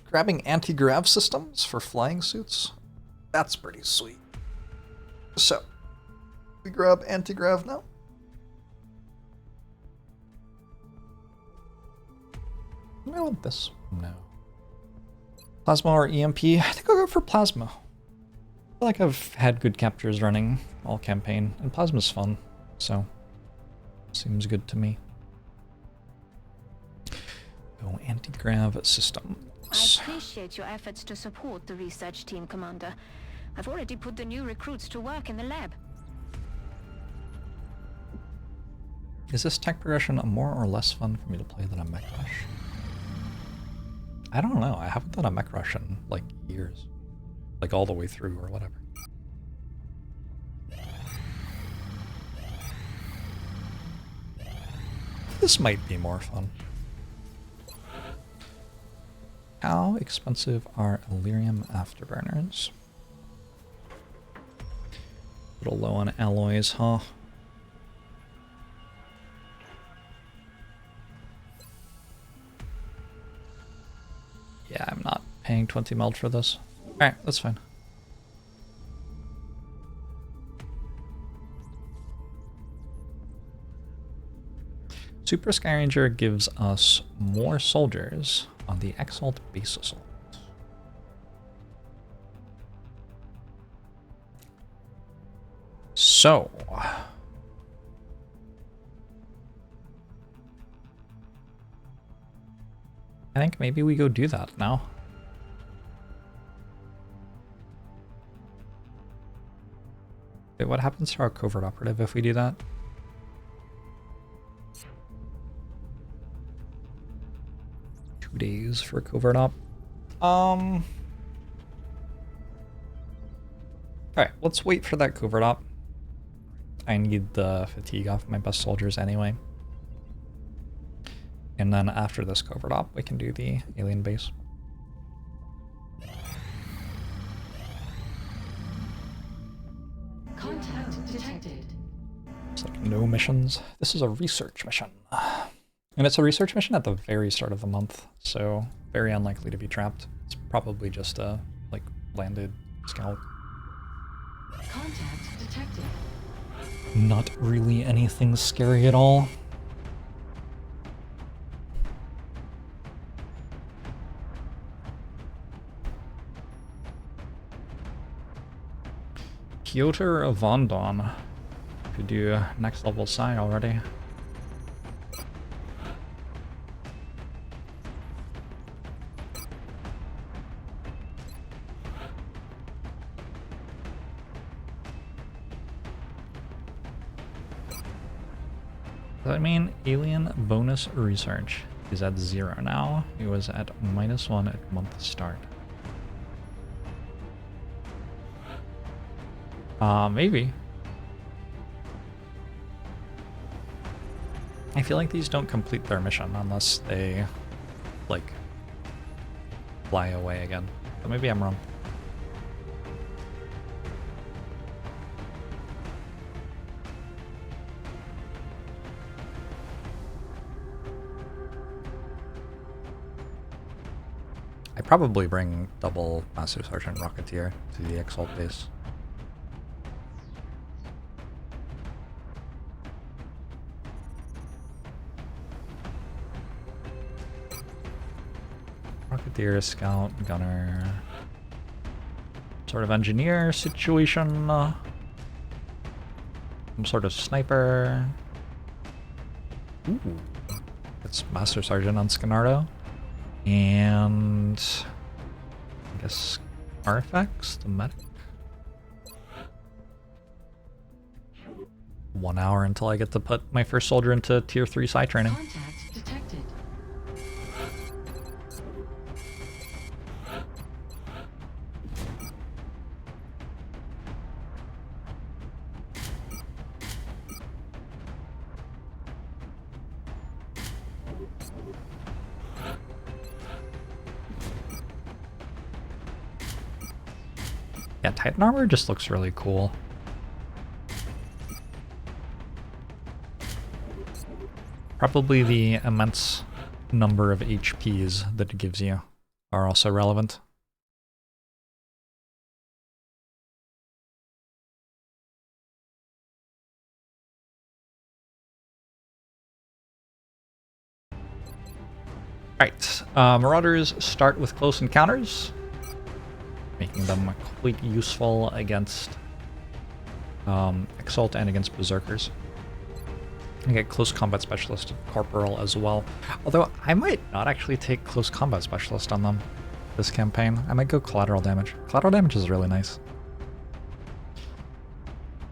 grabbing anti-grav systems for flying suits, that's pretty sweet. So, we grab anti-grav now. Do I want this? No. Plasma or EMP? I think I'll go for plasma. I feel like I've had good captures running all campaign, and plasma's fun, so seems good to me. Go anti-grav systems. I appreciate your efforts to support the research team, Commander. I've already put the new recruits to work in the lab. Is this tech progression more or less fun for me to play than a mech rush? I don't know. I haven't done a mech rush in like years. Like all the way through or whatever. This might be more fun. How expensive are Illyrium afterburners? A little low on alloys, huh? Yeah, I'm not paying 20 meld for this. Alright, that's fine. Super Skyranger gives us more soldiers on the Exalt base assault. So, I think maybe we go do that now. Wait, what happens to our covert operative if we do that? Days for covert op. Alright, let's wait for that covert op. I need the fatigue off my best soldiers anyway. And then after this covert op, we can do the alien base. Contact detected. It's like no missions. This is a research mission. And it's a research mission at the very start of the month, so very unlikely to be trapped. It's probably just a, like, landed scout. Contact detected. Not really anything scary at all. Piotr Vondon could do next level psi already. Does that mean alien bonus research is at 0 now? It was at -1 at month start. Maybe. I feel like these don't complete their mission unless they, like, fly away again. But maybe I'm wrong. I probably bring double Master Sergeant Rocketeer to the Exalt base. Rocketeer, Scout, Gunner, sort of engineer situation, some sort of sniper. Ooh, it's Master Sergeant on Scanardo. And I guess artifacts, the medic. 1 hour until I get to put my first soldier into tier 3 psi training. Contact detected. Yeah, Titan armor just looks really cool. Probably the immense number of HPs that it gives you are also relevant. Right, Marauders start with close encounters, making them quite useful against Exalt and against Berserkers. I get Close Combat Specialist Corporal as well, although I might not actually take Close Combat Specialist on them this campaign. I might go Collateral Damage. Collateral Damage is really nice.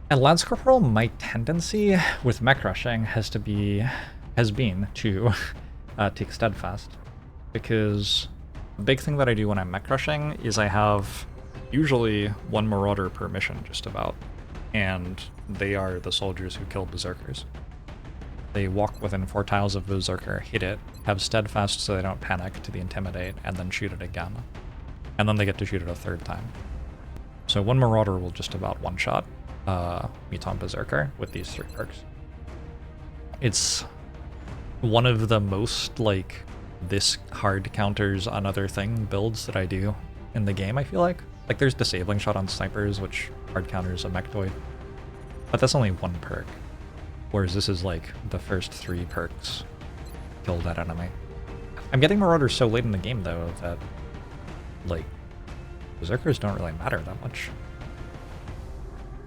And Lance Corporal, my tendency with mech rushing has been to take Steadfast, because the big thing that I do when I'm mech rushing is I have usually one Marauder per mission, just about, and they are the soldiers who kill Berserkers. They walk within 4 tiles of Berserker, hit it, have Steadfast so they don't panic to the Intimidate, and then shoot it again. And then they get to shoot it a 3rd time. So one Marauder will just about one-shot Meton Berserker with these 3 perks. It's one of the most, like, this hard counters on other thing builds that I do in the game, I feel like. Like, there's Disabling Shot on Snipers, which hard counters a Mechtoid. But that's only 1 perk. Whereas this is like the first 3 perks kill that enemy. I'm getting Marauders so late in the game though that, like, Berserkers don't really matter that much.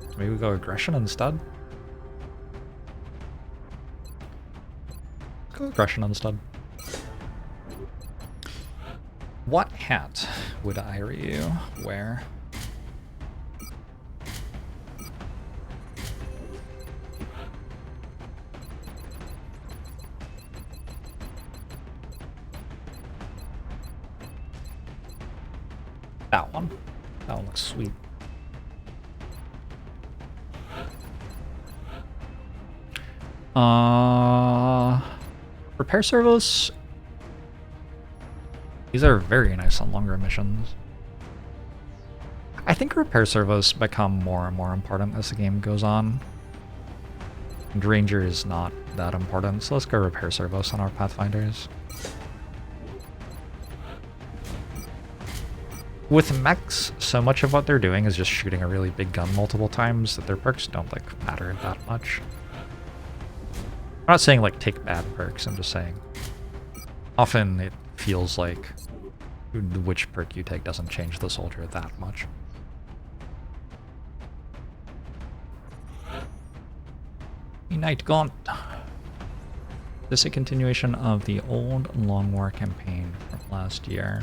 So maybe we go Aggression instead? Let's go Aggression instead. What hat would Iryu wear? That one. That one looks sweet. Repair Service. These are very nice on longer missions. I think Repair Service become more and more important as the game goes on. And Ranger is not that important, so let's go Repair Service on our Pathfinders. With mechs, so much of what they're doing is just shooting a really big gun multiple times that their perks don't, like, matter that much. I'm not saying, like, take bad perks, I'm just saying often it feels like which perk you take doesn't change the soldier that much. Night Gaunt. This is a continuation of the old Long War campaign from last year.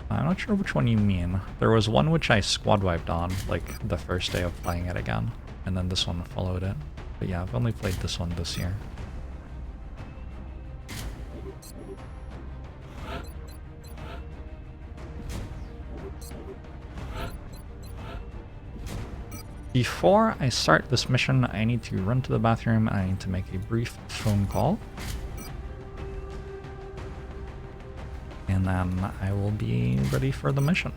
I'm not sure which one you mean. There was one which I squad wiped on, like, the first day of playing it again, and then this one followed it. But yeah, I've only played this one this year. Before I start this mission, I need to run to the bathroom and I need to make a brief phone call. And then I will be ready for the mission.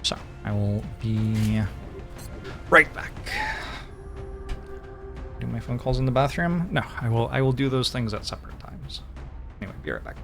So, I will be right back. Do my phone calls in the bathroom? No, I will do those things at separate times. Anyway, be right back.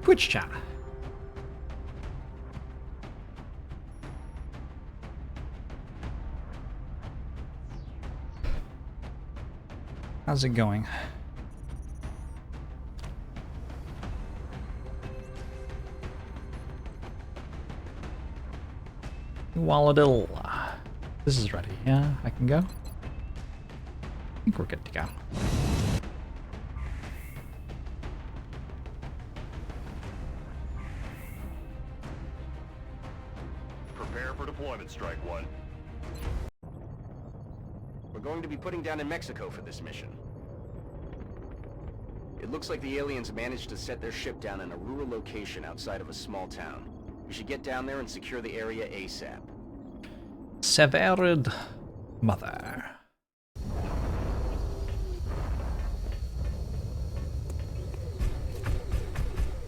Twitch chat. How's it going? Walladil. This is ready. Yeah, I can go. I think we're good to go. Prepare for deployment, Strike One. We're going to be putting down in Mexico for this mission. It looks like the aliens managed to set their ship down in a rural location outside of a small town. We should get down there and secure the area ASAP. Severed Mother.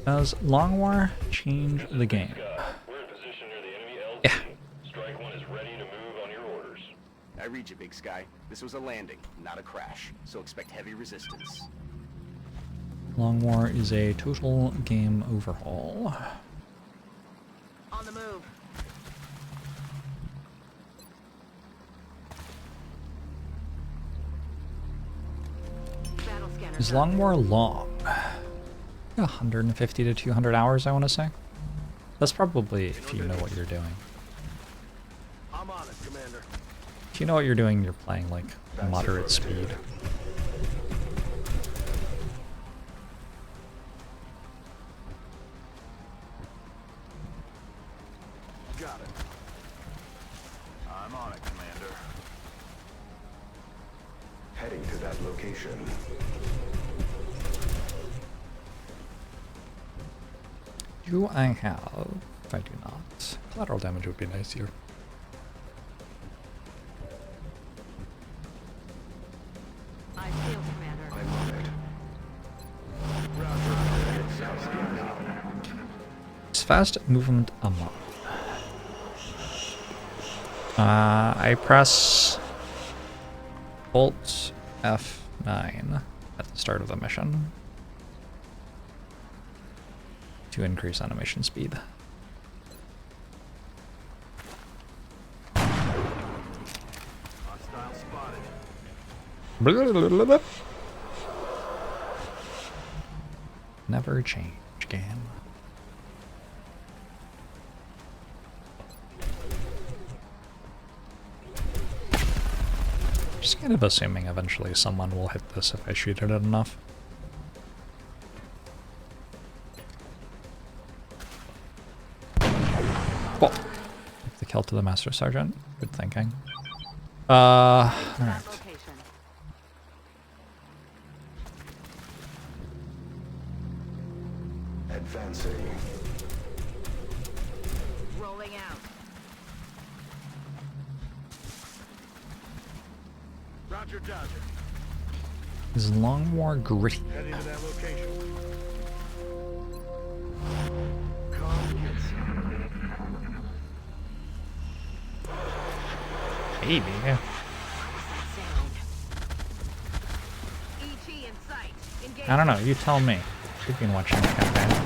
Does Long War change the game? We're in position near the enemy LZ. Yeah. Strike One is ready to move on your orders. I read you, Big Sky. This was a landing, not a crash, so expect heavy resistance. Long War is a total game overhaul. On the move. Battle scanner. Is Long War long? 150 to 200 hours, I want to say. That's probably if you know what you're doing. I'm on it, Commander. If you know what you're doing, you're playing like moderate speed. Got it. I'm on it, Commander. Heading to that location. Do I have? I do not. Collateral damage would be nice here. I feel, Commander. I'm on it. It's fast movement a month. I press Alt F9 at the start of the mission to increase animation speed. Hostile spotted. Never change game. Just kind of assuming eventually someone will hit this if I shoot it enough. Cool. The kill to the Master Sergeant. Good thinking. Alright. Location. Advancing. Rolling out. Roger, Dodger. Is Long War gritty? Heading to that location. Calm kids. Maybe. Sound. ET in sight. Engage. I don't know, you tell me. You've been watching the campaign.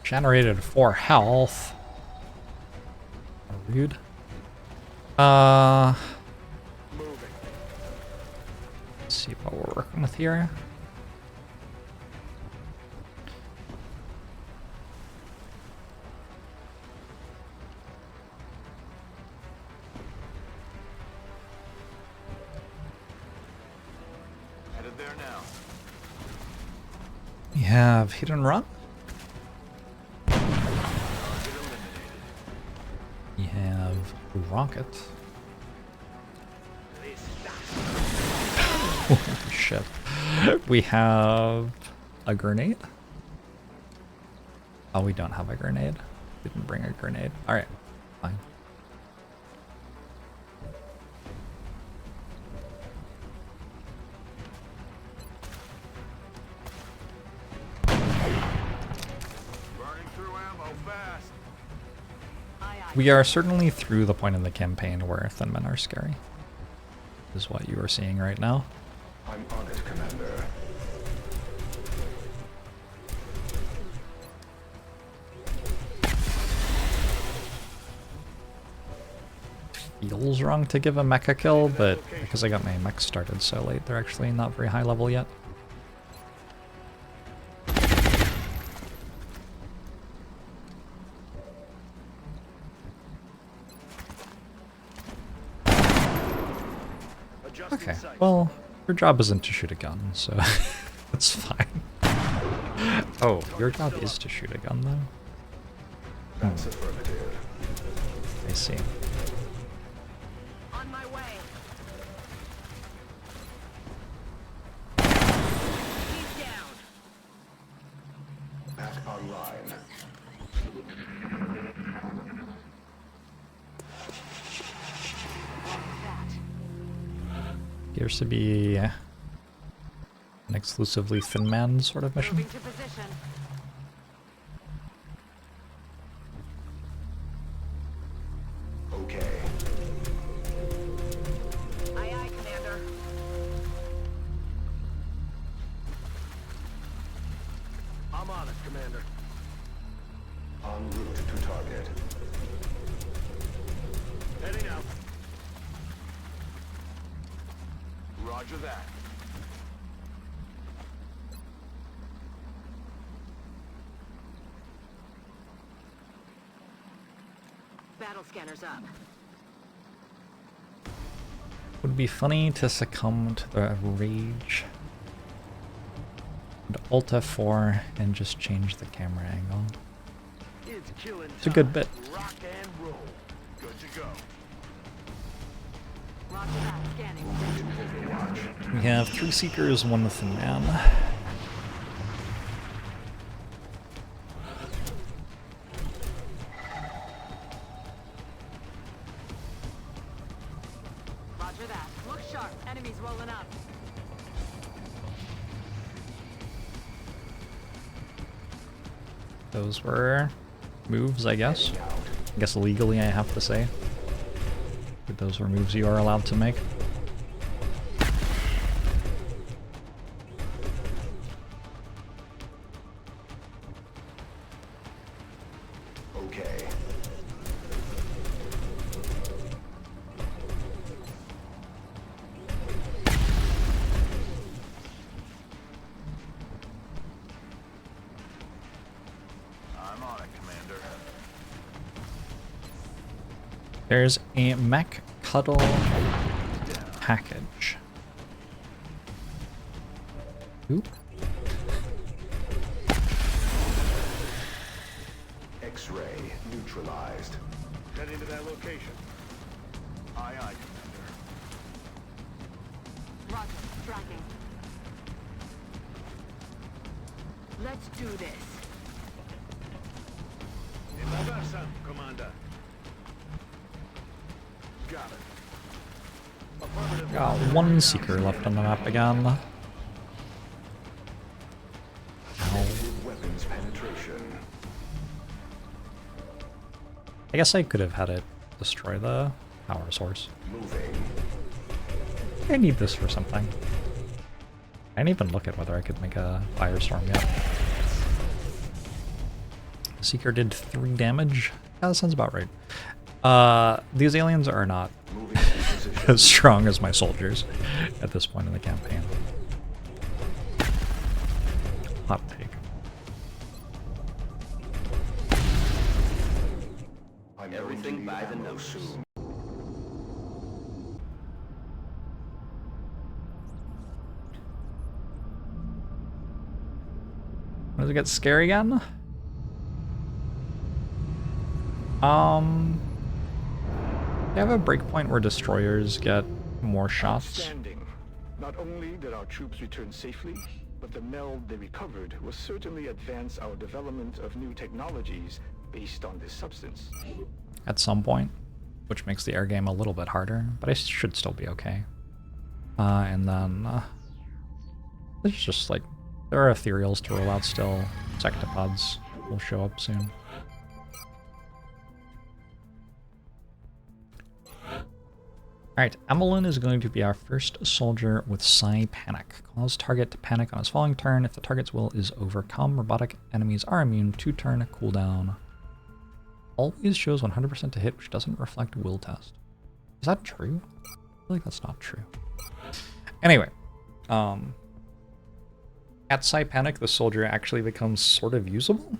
Generated 4 health. Rude. Let's see what we're working with here. Headed there now. We have hit and run. Target eliminated. We have rocket. Holy shit. We have a grenade. Oh, we don't have a grenade. Didn't bring a grenade. Alright, fine. Burning through ammo fast. Aye, aye. We are certainly through the point in the campaign where Thin Men are scary. is what you are seeing right now. I'm on it, Commander. Feels wrong to give a mecha kill, but because I got my mech started so late, they're actually not very high level yet. Okay, well, your job isn't to shoot a gun, so that's fine. Oh, your job is to shoot a gun, though? That's affirmative. I see. On my way. He's down. Back online. Appears to be an exclusively Thin Man sort of mission. Moving to position. Okay. Aye, aye, Commander. I'm on it, Commander. En route to target. Heading out. Roger that. Battle scanners up. Would be funny to succumb to the rage. And Alt F4 and just change the camera angle. It's killing It's a good bit. Rock and roll. Good to go. Roger that. Scanning. We have 3 Seekers, 1 Thin Man. Roger that. Look sharp. Enemies rolling up. Those were moves, I guess. I guess legally I have to say. But those were moves you are allowed to make. Okay. I'm on it, Commander. There's a mech cuddle package. Oop. X-ray neutralized. Heading to that location. Aye, aye, Commander. Roger. Tracking. Let's do this. In la versa, Commander. Got it. Affirmative. Got 1 Seeker left on the map again. Ow. Weapons penetration. I guess I could have had it destroy the power source. Moving. I need this for something. I didn't even look at whether I could make a firestorm yet. Seeker did 3 damage. Yeah, that sounds about right. These aliens are not Moving to position. as strong as my soldiers at this point in the campaign. Hot take. Everything by the nose. Does it get scary again? They have a breakpoint where destroyers get more shots. Outstanding. Not only did our troops return safely, but the meld they recovered will certainly advance our development of new technologies based on this substance. At some point, which makes the air game a little bit harder, but I should still be okay. And then there's just like, there are ethereals to roll out still. Sectopods will show up soon. Alright, Emelin is going to be our first soldier with Psi Panic. Cause target to panic on his following turn. If the target's will is overcome, robotic enemies are immune. 2-turn cooldown. Always shows 100% to hit, which doesn't reflect will test. Is that true? I feel like that's not true. Anyway, at Psi Panic, the soldier actually becomes sort of usable.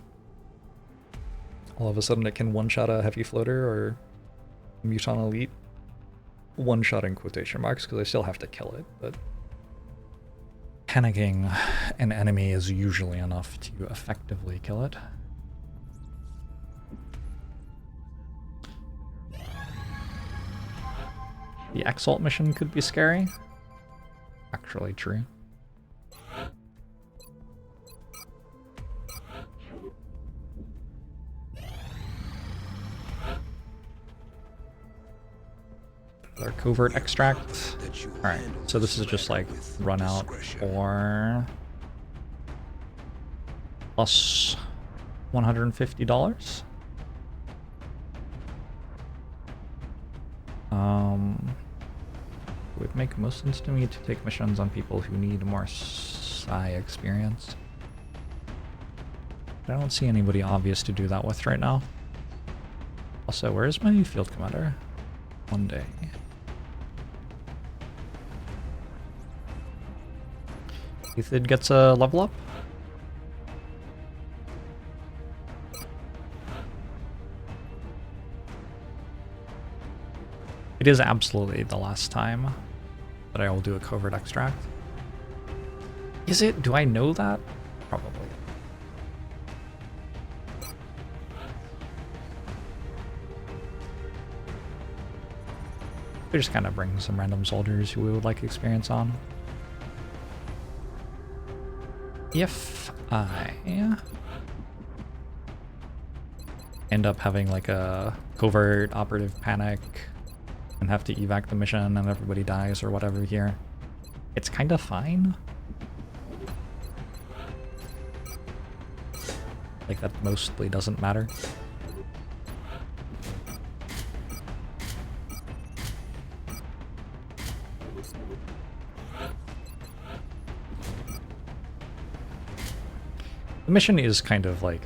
All of a sudden it can one-shot a heavy floater or Muton Elite. One-shot in quotation marks, because I still have to kill it, but panicking an enemy is usually enough to effectively kill it. The Exalt mission could be scary. Actually true. Our Covert Extract. Alright, so this is just like run out for plus $150. It would make most sense to me to take missions on people who need more Psi experience. But I don't see anybody obvious to do that with right now. Also, where is my field commander? One day. Ethid gets a level up. It is absolutely the last time that I will do a Covert Extract. Is it? Do I know that? Probably. We just kind of bring some random soldiers who we would like experience on. If I end up having like a covert operative panic and have to evac the mission and everybody dies or whatever here, it's kind of fine. Like that mostly doesn't matter. The mission is kind of like,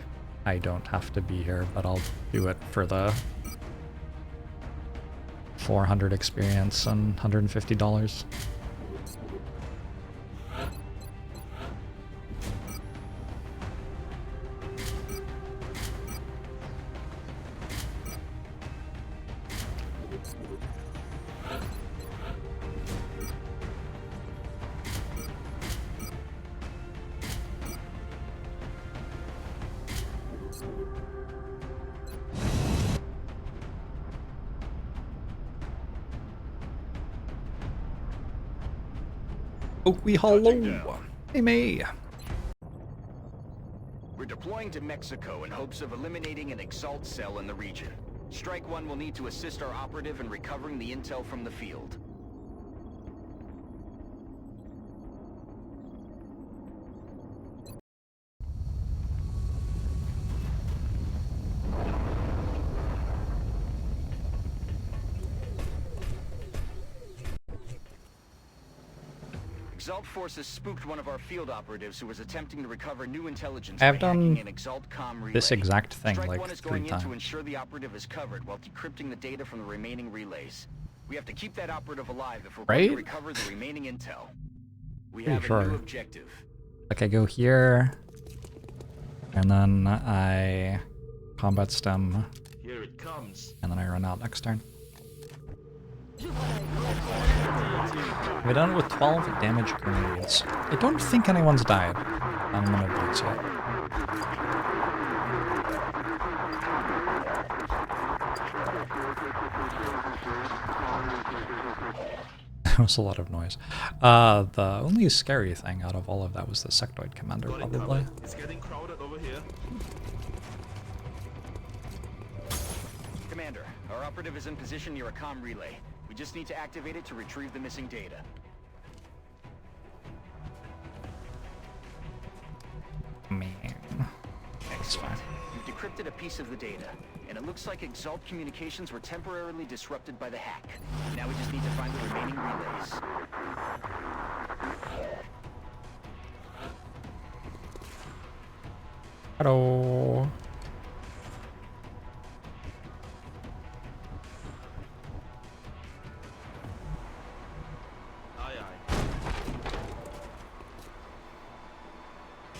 I don't have to be here, but I'll do it for the 400 experience and $150. Oakley Hollow. Hey, May. We're deploying to Mexico in hopes of eliminating an Exalt cell in the region. Strike One will need to assist our operative in recovering the intel from the field. Exalt forces spooked one of our field operatives who was attempting to recover new intelligence. I've done an Exalt comm relay. this exact thing Strike like One is 3 going times. in to ensure the operative is covered while decrypting the data from the remaining relays. We have to keep that operative alive if we're going to recover the remaining intel. We have a new objective. Like I go here, and then I combat stem. Here it comes. And then I run out next turn. We're done with 12 damage grenades. I don't think anyone's died. I'm gonna blitz it. There was a lot of noise. The only scary thing out of all of that was the sectoid commander, probably. It's getting crowded over here. Commander, our operative is in position near a comm relay. We just need to activate it to retrieve the missing data. Man. Excellent. You've decrypted a piece of the data. and it looks like Exalt communications were temporarily disrupted by the hack. Now we just need to find the remaining relays. Hello.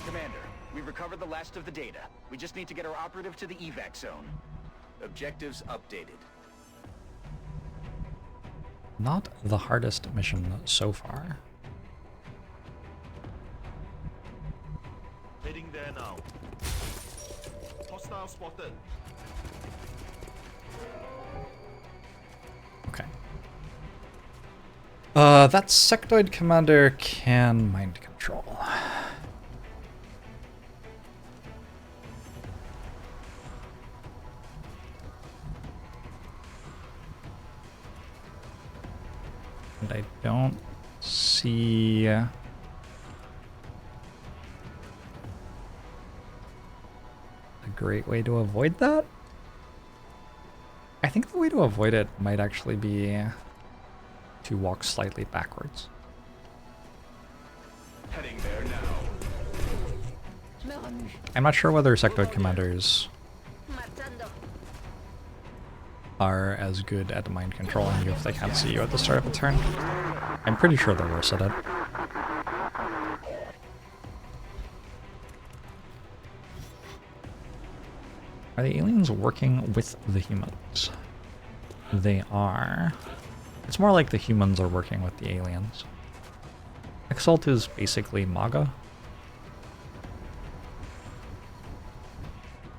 Commander, we've recovered the last of the data. We just need to get our operative to the evac zone. Objectives updated. Not the hardest mission so far. Heading there now. Hostile spotted. Okay. That sectoid commander can mind control. And I don't see a great way to avoid that. I think the way to avoid it might actually be to walk slightly backwards. Heading there now. I'm not sure whether sectoid commanders are as good at mind controlling you if they can't see you at the start of a turn. I'm pretty sure they're worse at it. Are the aliens working with the humans? They are. It's more like the humans are working with the aliens. Exalt is basically MAGA.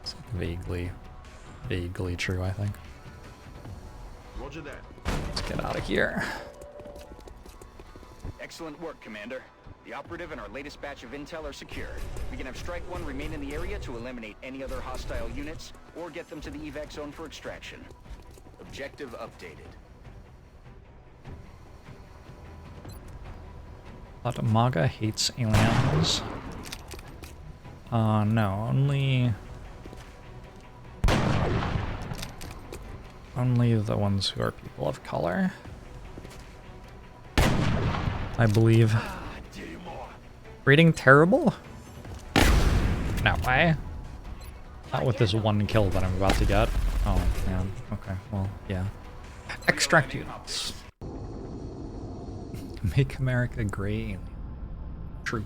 It's vaguely true, I think. Roger that. Let's get out of here. Excellent work, Commander. The operative and our latest batch of intel are secure. We can have Strike 1 remain in the area to eliminate any other hostile units, or get them to the evac zone for extraction. Objective updated. But MAGA hates aliens. No, only the ones who are people of color, I believe. Rating terrible? No way. Not with this one kill that I'm about to get. Oh man, okay, well, yeah. Extract units. Make America great alien. True.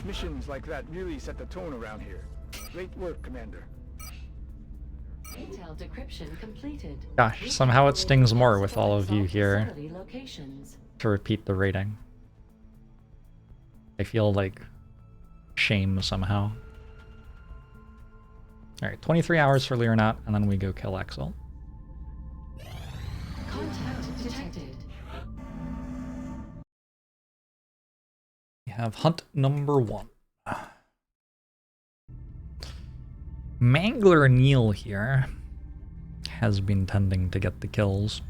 Missions like that really set the tone around here. Great work, Commander. Intel decryption completed. Gosh, somehow it stings more with all of you here to repeat the rating. I feel like shame somehow. Alright, 23 hours for Leonat, and then we go kill Exalt. Contact detected. We have hunt number 1. Mangler Neil here has been tending to get the kills.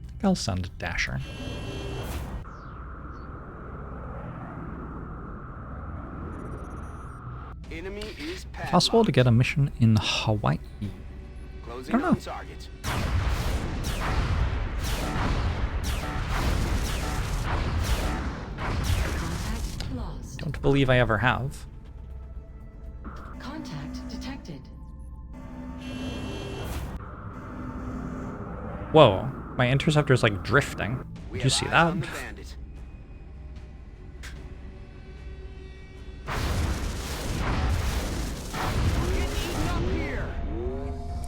I think I'll send Dasher. Enemy is Possible to get a mission in Hawaii. I don't know. Target. Contact lost. Don't believe I ever have. Contact detected. Whoa, my interceptor's like drifting. Did you see that?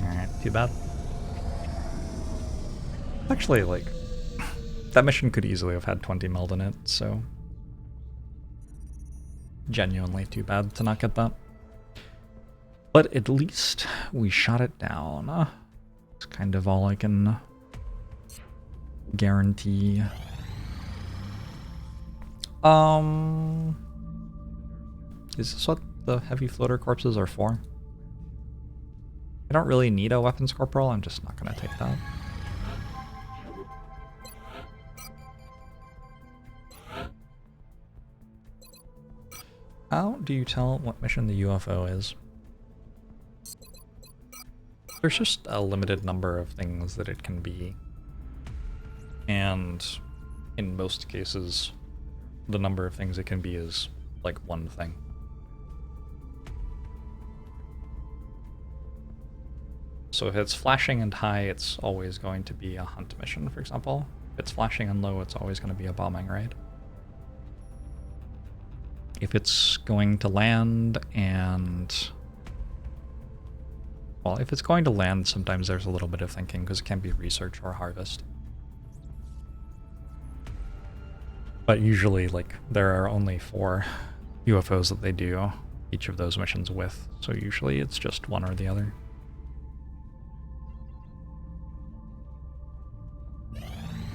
Alright, too bad. Actually, like, that mission could easily have had 20 meld in it, so genuinely too bad to not get that. But at least we shot it down. It's kind of all I can guarantee. Is this what the heavy floater corpses are for? I don't really need a weapons corporal, I'm just not gonna take that. How do you tell what mission the UFO is? There's just a limited number of things that it can be. And in most cases, the number of things it can be is like one thing. So if it's flashing and high, it's always going to be a hunt mission, for example. If it's flashing and low, it's always going to be a bombing raid. If it's going to land and... Well, if it's going to land, sometimes there's a little bit of thinking because it can be research or harvest. But usually, like, there are only 4 UFOs that they do each of those missions with, so usually it's just one or the other.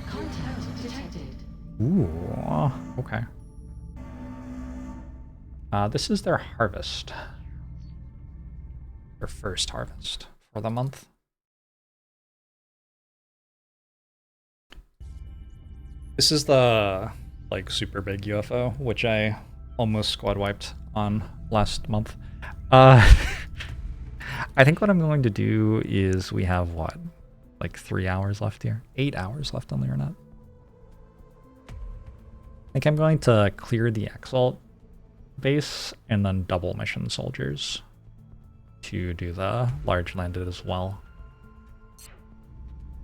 Contact detected. Ooh, okay. This is their harvest. Their first harvest for the month. This is the, like, super big UFO, which I almost squad wiped on last month. I think what I'm going to do is we have, what, like 3 hours left here? 8 hours left on the Internet. I think I'm going to clear the Exalt base and then double mission soldiers to do the large landed as well.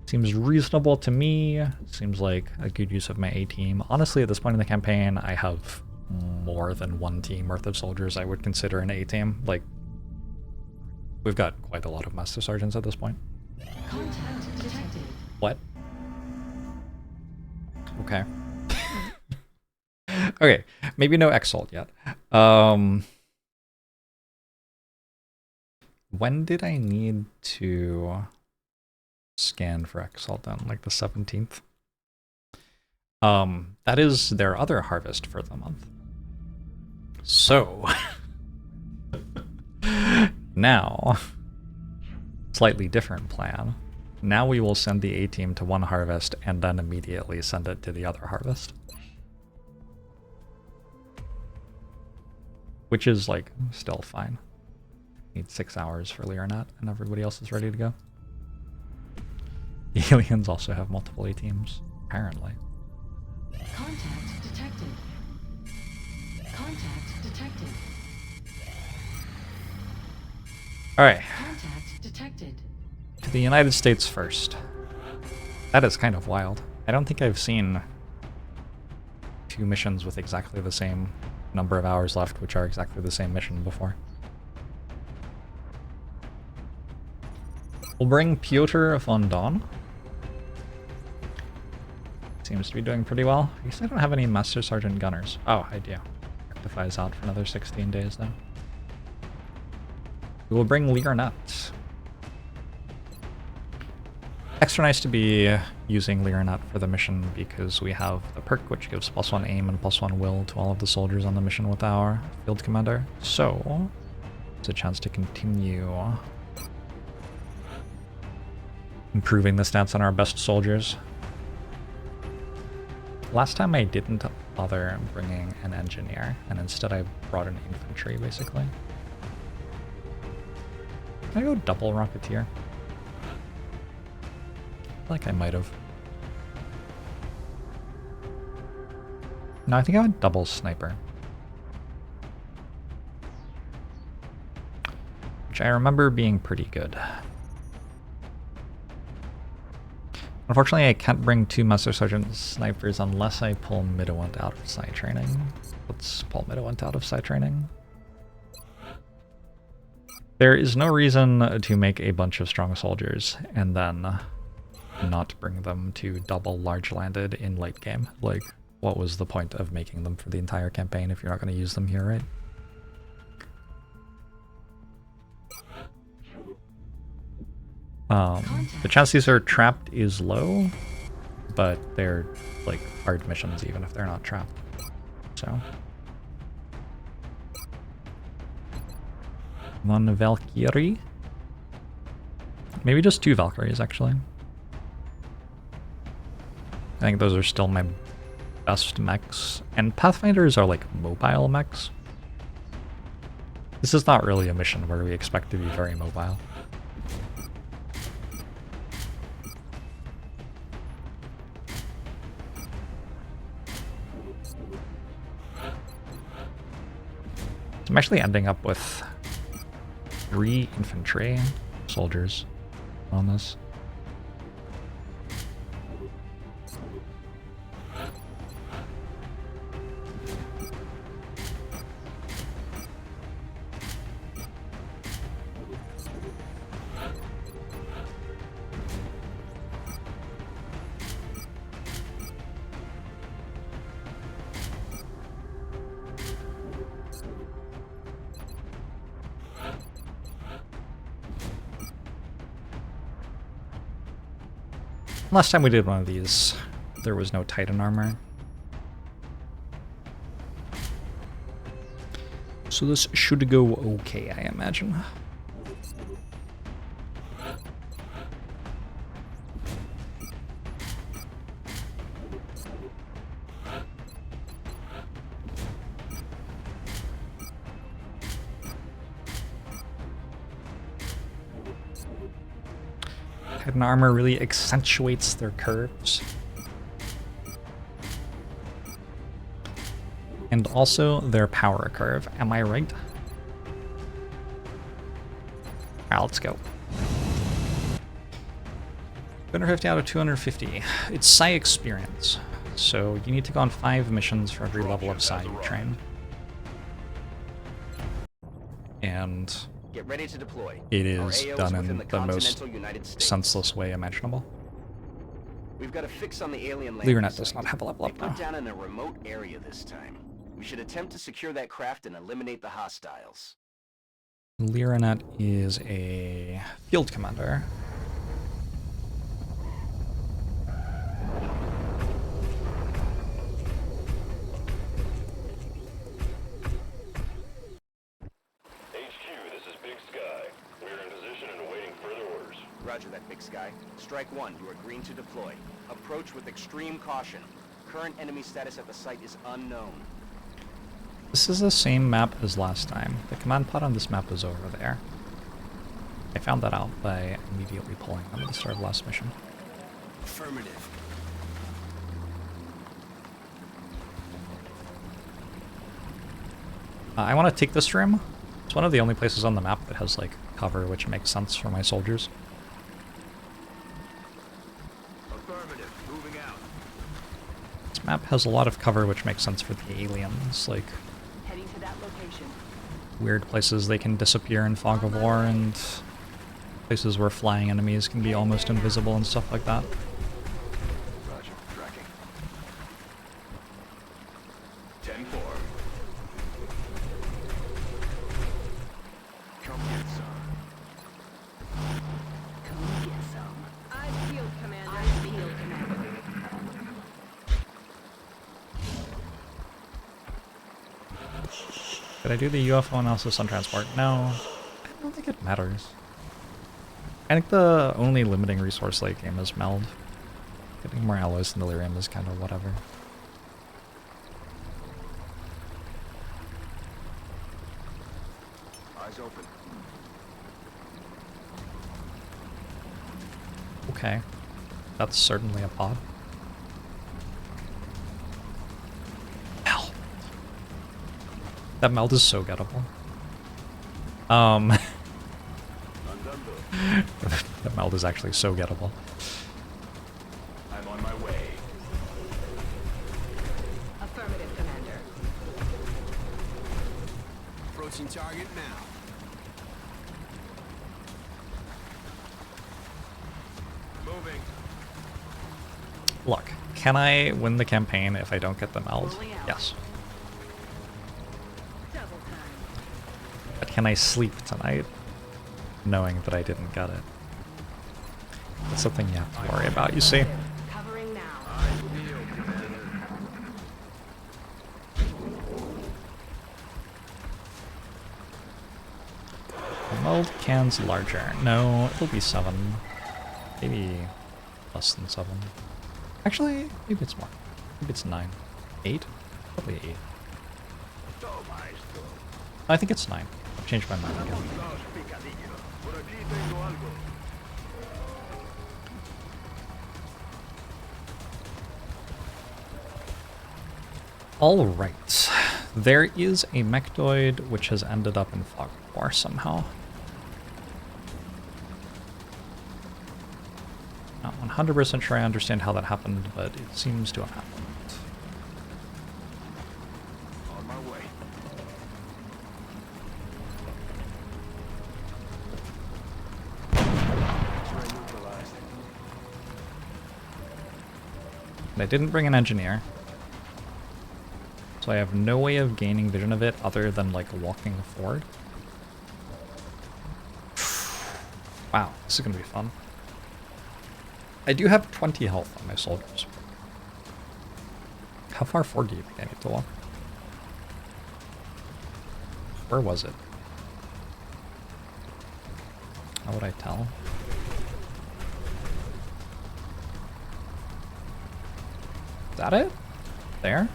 Seems reasonable to me. Seems like a good use of my A team. Honestly, at this point in the campaign, I have more than one team worth of soldiers I would consider an A team. Like, we've got quite a lot of Master Sergeants at this point. Contact detected. What? Okay. Okay, maybe no Exalt yet. When did I need to scan for Exalt then? Like the 17th? That is their other harvest for the month. So, now, slightly different plan. Now we will send the A team to one harvest and then immediately send it to the other harvest. Which is, like, still fine. Need 6 hours for Leonat, and everybody else is ready to go. The aliens also have multiple A teams, apparently. Contact detected. Contact detected. Alright. Contact detected. To the United States first. That is kind of wild. I don't think I've seen 2 missions with exactly the same number of hours left, which are exactly the same mission before. We'll bring Piotr von Dawn. Seems to be doing pretty well. I guess I don't have any Master Sergeant gunners. Oh, I do. Rectifies out for another 16 days though. We will bring Leonat. Extra nice to be using Leonat for the mission because we have the perk which gives +1 aim and +1 will to all of the soldiers on the mission with our field commander. So, it's a chance to continue improving the stats on our best soldiers. Last time I didn't bother bringing an engineer, and instead I brought an infantry, basically. Can I go double Rocketeer? I feel like I might have. No, I think I went double Sniper. Which I remember being pretty good. Unfortunately, I can't bring 2 Master Sergeant Snipers unless I pull Midowant out of side training. Let's pull Midowant out of side training. There is no reason to make a bunch of strong soldiers and then not bring them to double large landed in late game. Like, what was the point of making them for the entire campaign if you're not going to use them here, right? The chance these are trapped is low, but they're like hard missions even if they're not trapped. So. One Valkyrie. Maybe just 2 Valkyries actually. I think those are still my best mechs. And Pathfinders are like mobile mechs. This is not really a mission where we expect to be very mobile. I'm actually ending up with 3 infantry soldiers on this. Last time we did one of these, there was no Titan armor. So this should go okay, I imagine. Titan armor really accentuates their curves. And also their power curve, am I right? Alright, let's go. 250 out of 250. It's Psi experience, so you need to go on 5 missions for every level of Psi you train. And get ready to deploy. It is done in the most senseless way imaginable. We've got a fix on the alien Lyranet does not have a level up They now. put down in a remote area this time. We should attempt to secure that craft and eliminate the hostiles. Lyranet is a field commander. Roger that, Big Sky. Strike 1, you are green to deploy. Approach with extreme caution. Current enemy status at the site is unknown. This is the same map as last time. The command pod on this map is over there. I found that out by immediately pulling them at the start of last mission. Affirmative. I want to take this room. It's one of the only places on the map that has like cover, which makes sense for my soldiers. Affirmative. Moving out. This map has a lot of cover, which makes sense for the aliens, like Heading to that location. weird places they can disappear in fog of war and places where flying enemies can be almost invisible and stuff like that. Roger. Tracking. 10-4. Come get some. Come get some. I field commander. I field commander. Did I do the UFO analysis on transport? No. I don't think it matters. I think the only limiting resource late game is meld. Getting more alloys in Delirium is kind of whatever. Eyes open. Okay. That's certainly a pod. Meld. That meld is so gettable. That meld is actually so gettable. I'm on my way. Affirmative, commander. Approaching target now. Moving. Look, can I win the campaign if I don't get the meld? Rolling out. Yes. Double time. But can I sleep tonight knowing that I didn't get it? That's something you have to worry about, you see? Covering now. I feel, Commander. The meld can's larger. No, it'll be 7. Maybe less than 7. Actually, maybe it's more. Maybe it's 9. 8? Probably 8. I think it's 9. Changed my mind again. Por aquí tengo algo. Alright. There is a mechtoid which has ended up in Fog of War somehow. Not 100% sure I understand how that happened, but it seems to have happened. On my way. X-ray neutralized. And I didn't bring an engineer. So I have no way of gaining vision of it other than like walking forward. Wow, this is gonna be fun. I do have 20 health on my soldiers. How far forward do you think I need to walk? Where was it? How would I tell? Is that it? There?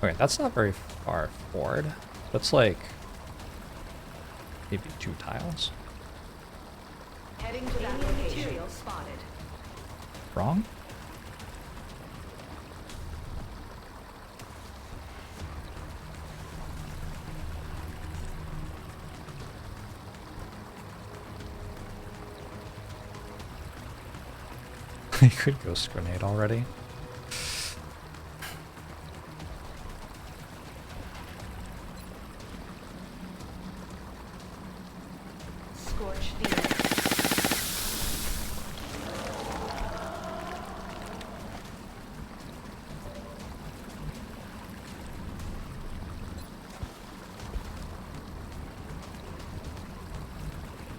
Okay, that's not very far forward. That's like maybe 2 tiles. Heading to that location. Spotted. Wrong? I could ghost grenade already. Scorched the earth.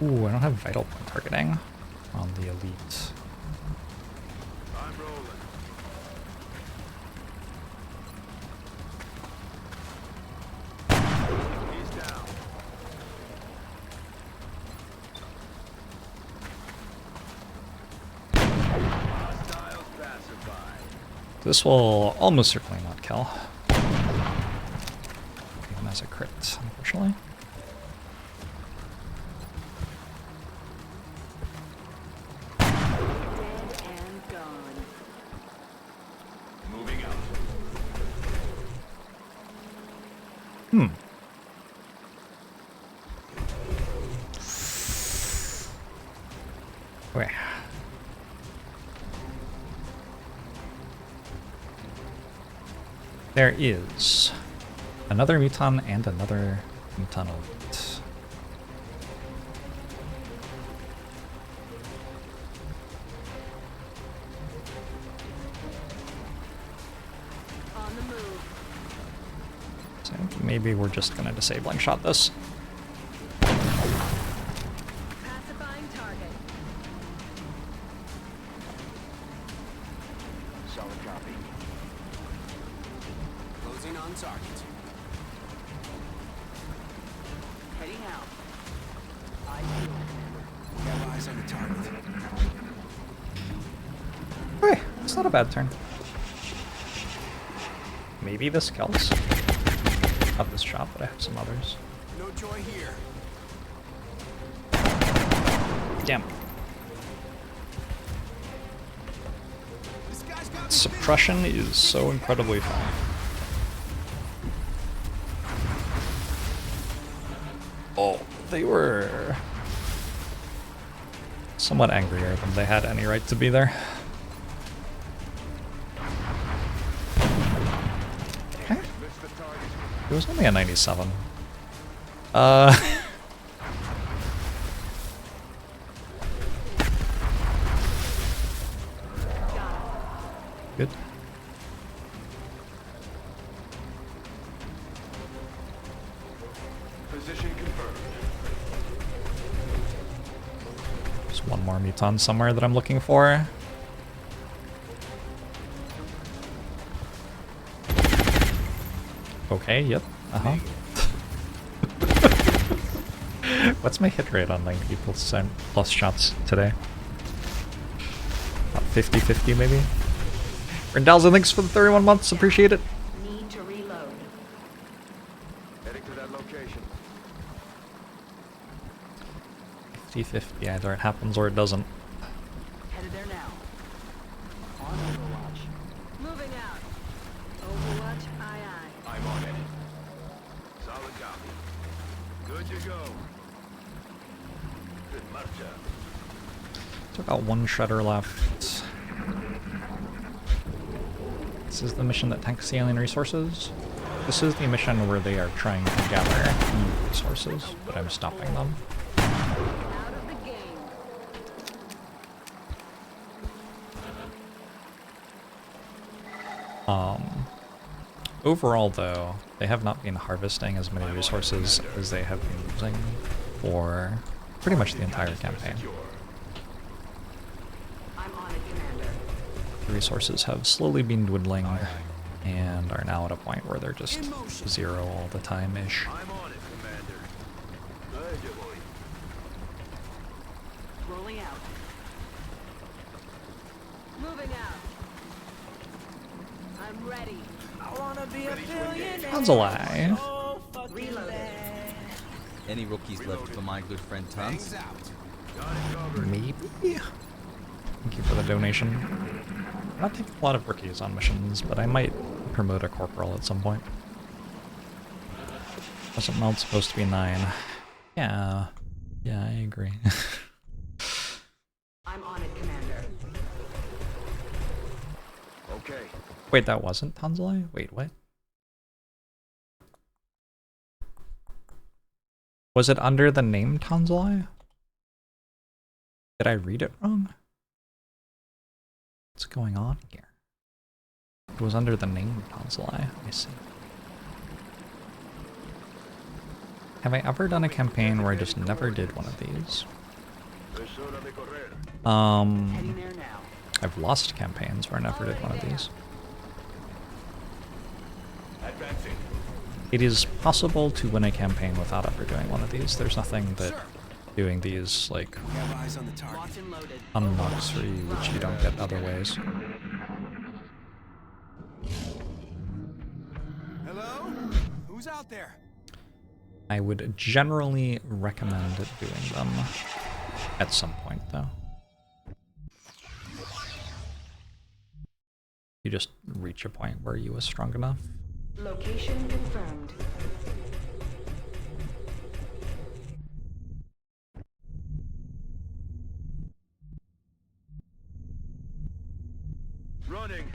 Ooh, I don't have vital point targeting on the elite. I'm rolling. He's down. Hostiles passing by. This will almost certainly not kill. Even as a crit, unfortunately. Dead and gone. Moving out. Hmm. Okay. There is another muton and another muton elite. On the move. So maybe we're just gonna disabling shot this. Pacifying target. Solid copy. Closing on target. Heading out. I feel it. We have eyes on the target. Hey, it's not a bad turn. Maybe this kills. Not this shot, but I have some others. No joy here. Damn. This guy's got Suppression is so incredibly fun. Oh, they were somewhat angrier than they had any right to be there. Okay. It was only a 97. Good. Position confirmed. There's one more muton somewhere that I'm looking for. Okay, yep. Uh-huh. What's my hit rate on 90% plus shots today? About 50-50 maybe? Rendalza, thanks for the 31 months, appreciate it. Need to reload. Heading to that 50-50. Either it happens or it doesn't. Headed there now. On Overwatch. Moving out. Overwatch, aye aye. I'm on it. Solid copy. Good to go. Good marcha. So about one shredder left. This is the mission that tanks the alien resources. This is the mission where they are trying to gather new resources, but I'm stopping them. Out of the game. Overall, though, they have not been harvesting as many resources as they have been using for pretty much the entire campaign. I'm on it, Commander. The resources have slowly been dwindling and are now at a point where they're just zero all the time-ish. I'm on it, Commander. Good boy. Rolling out. Moving out. I'm ready. That's a lie. Reloaded. Any rookies left for my good friend Tons? Maybe? Thank you for the donation. I'm not taking a lot of rookies on missions, but I might promote a corporal at some point. Wasn't meld supposed to be 9? Yeah. Yeah, I agree. I'm on it, Commander. Okay. Wait, that wasn't Tanzalai? Wait, what? Was it under the name Tanzalai? Did I read it wrong? What's going on here? It was under the name Tanzalai. I see. Have I ever done a campaign where I just never did one of these? Heading there now. I've lost campaigns where I never did one of these. Advancing. It is possible to win a campaign without ever doing one of these. There's nothing that doing these, like, Locked and loaded. unlocks for you, which you don't get other ways. Hello? Who's out there? I would generally recommend doing them at some point, though. You just reach a point where you are strong enough. Location confirmed. Running.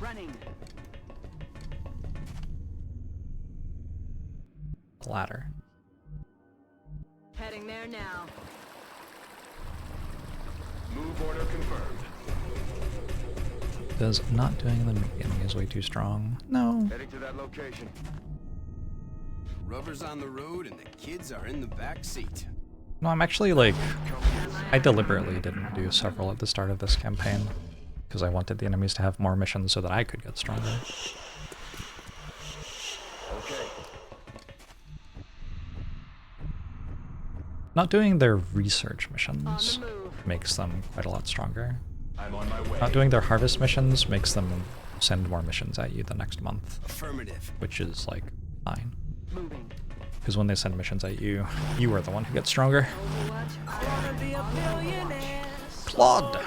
Running. Ladder. Heading there now. Move order confirmed. Does not doing them beginning is way too strong. No. Heading to that location. Rubber's on the road and the kids are in the back seat. No, I'm actually like, I deliberately didn't do several at the start of this campaign because I wanted the enemies to have more missions so that I could get stronger. Okay. Not doing their research missions makes them quite a lot stronger. I'm on my way. Not doing their harvest missions makes them send more missions at you the next month. Affirmative. Which is, like, fine. Moving. Because when they send missions at you, you are the one who gets stronger. Claude!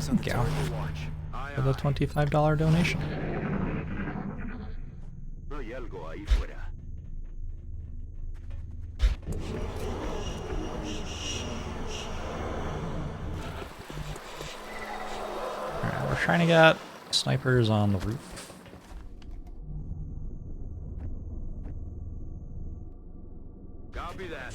Thank you for the $25 donation. No hay algo ahí fuera. Alright, we're trying to get snipers on the roof. Copy that.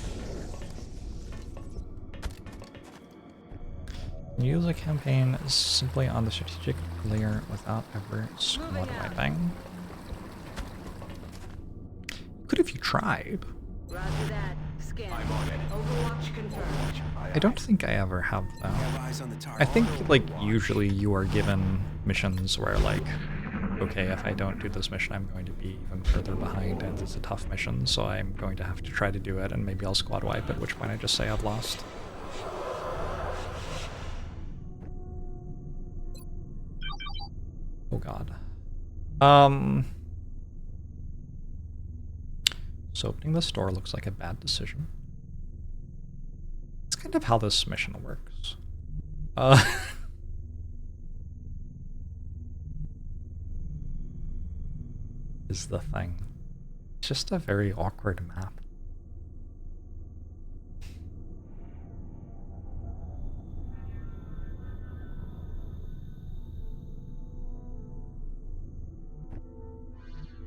Use a campaign simply on the strategic layer without ever squad wiping. Could if you tried. Roger that. Scan. I'm on it. Overwatch confirmed. I don't think I ever have though. I think like usually you are given missions where like, okay, if I don't do this mission I'm going to be even further behind and it's a tough mission, so I'm going to have to try to do it and maybe I'll squad wipe, at which point I just say I've lost. Oh god. So opening this door looks like a bad decision. It's kind of how this mission works. Is the thing. It's just a very awkward map.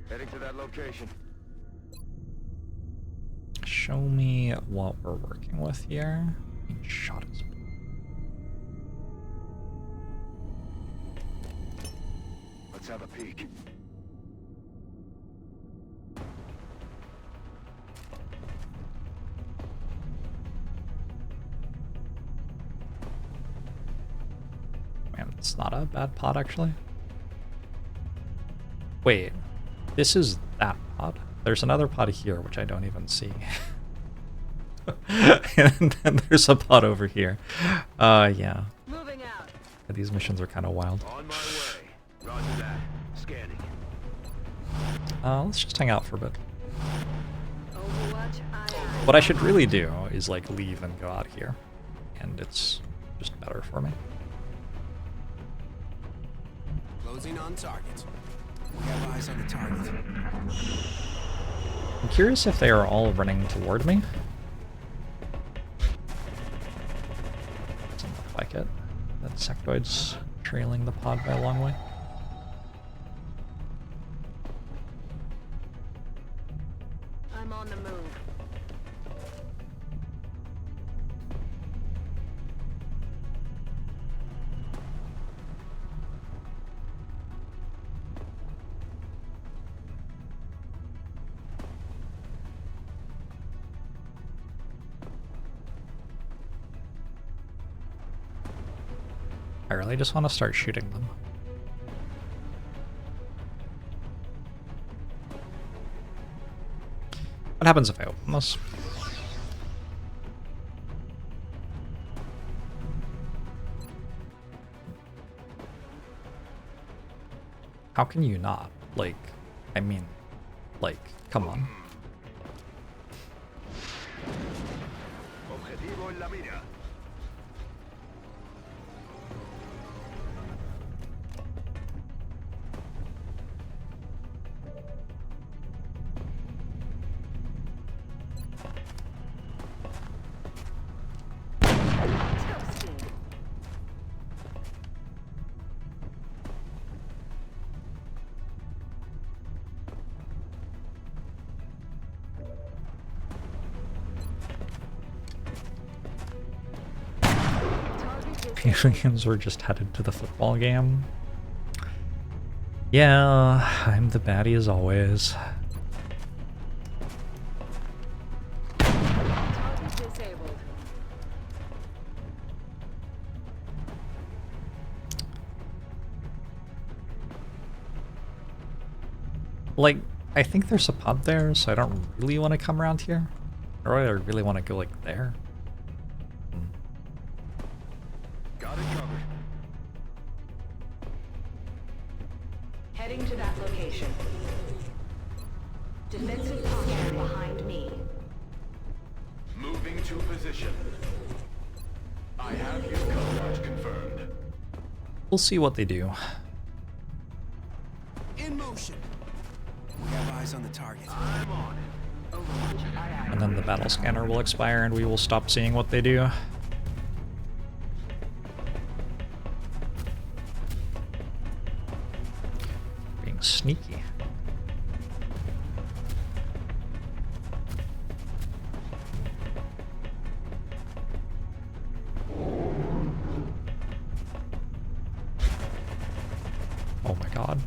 Heading to that location. Show me what we're working with here. Shot is. Let's have a peek. Man, it's not a bad pod actually. Wait, this is that pod. There's another pod here, which I don't even see. And then there's a pod over here. Yeah. Moving out. These missions are kind of wild. On my way. Roger that. Scanning. Let's just hang out for a bit. Overwatch, What I should really do is like leave and go out here. And it's just better for me. Closing on target. We have eyes on the target. I'm curious if they are all running toward me. Doesn't look like it. That sectoid's trailing the pod by a long way. I'm on the move. I really just want to start shooting them. What happens if I open this? How can you not? Like, I mean, like, come on. Objetivo en la mira. Aliens were just headed to the football game. Yeah, I'm the baddie as always. Target disabled. Like, I think there's a pod there, so I don't really want to come around here. Or I really want to go, like, there. Got it covered. Heading to that location. Defensive posture behind me. Moving to position. I have your coverage confirmed. We'll see what they do. In motion. We have eyes on the target. I'm on it. And then the battle scanner will expire and we will stop seeing what they do. Being sneaky. Oh my god.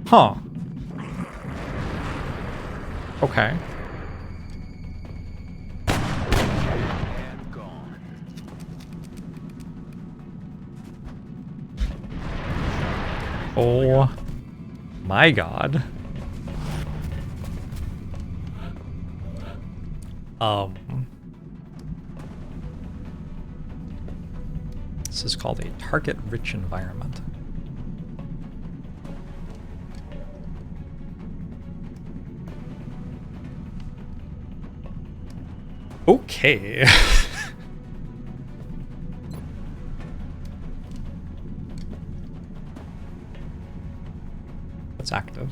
Huh. Okay. And gone. Oh my god. This is called a target-rich environment. Okay. That's active.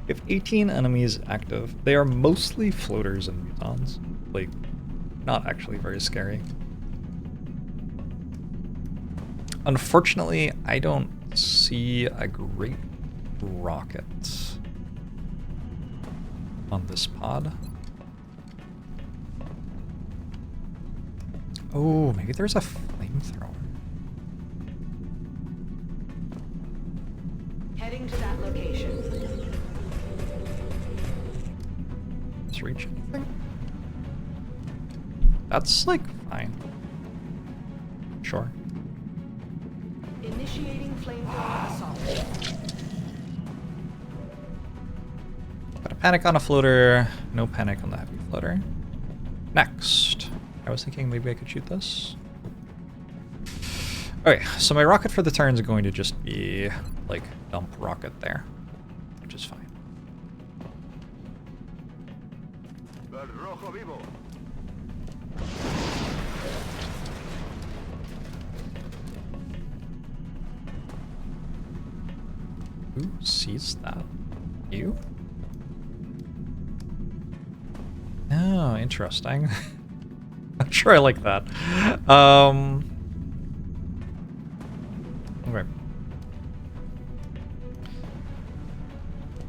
We have 18 enemies active. They are mostly floaters and mutons. Like, not actually very scary. Unfortunately, I don't see a great rocket on this pod. Oh, maybe there's a flamethrower. Heading to that location. Let's reach anything? That's like fine. Sure. Initiating flamethrower assault. Got a panic on a floater, no panic on the heavy floater. Next. I was thinking maybe I could shoot this. Okay, so my rocket for the turn is going to just be like dump rocket there, which is fine. Who sees that? You? Oh, interesting. I'm sure I like that. Okay.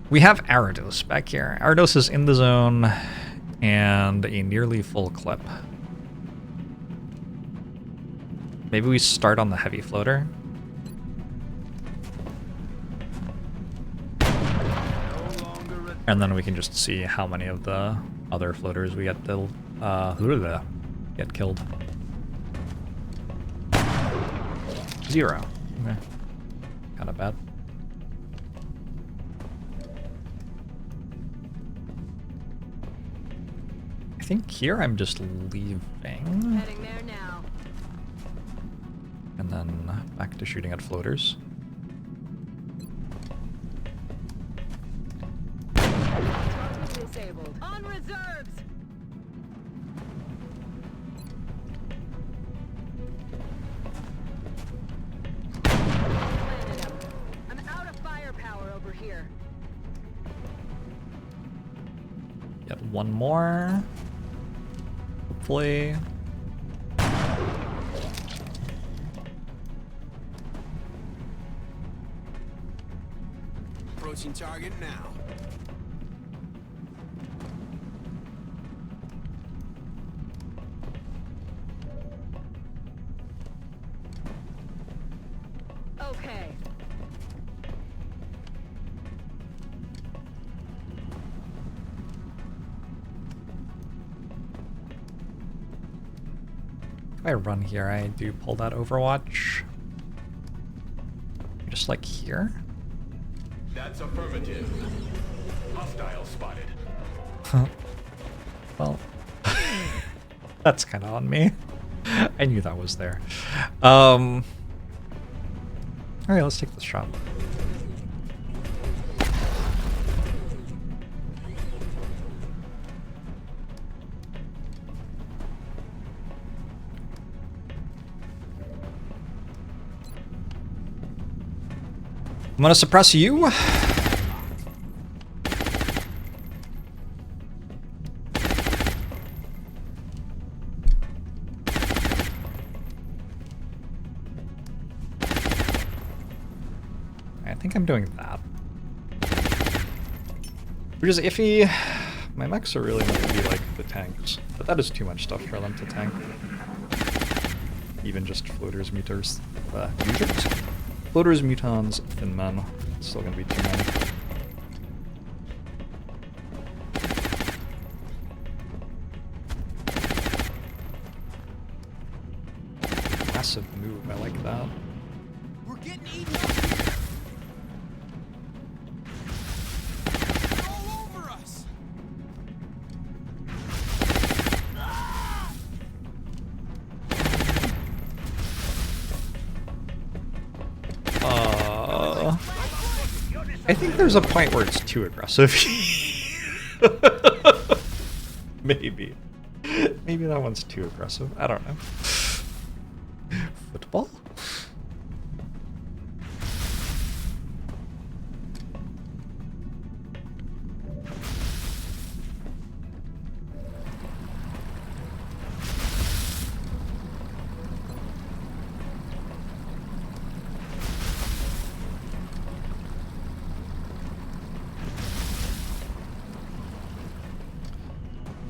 We have Arados back here. Arados is in the zone and a nearly full clip. Maybe we start on the heavy floater. And then we can just see how many of the other floaters we get killed. Zero. Okay. Kind of bad. I think here I'm just leaving. Heading there now. And then back to shooting at floaters. Disabled. On reserves. Planted him. I'm out of firepower over here. Get one more. Hopefully. Approaching target now. Okay. If I run here, I do pull that Overwatch. Just like here. That's affirmative. Hostile spotted. Well, that's kind of on me. I knew that was there. Alright, let's take this shot. I'm gonna suppress you. I think I'm doing that. Which is iffy. My mechs are really meant to be like the tanks, but that is too much stuff for them to tank. Even just floaters, muters, mutants? Floaters, mutons, thin men. It's still gonna be too many. Massive move, I like that. We're getting eaten up here. They're all over us. I think there's a point where it's too aggressive. Maybe. Maybe that one's too aggressive. I don't know. Football?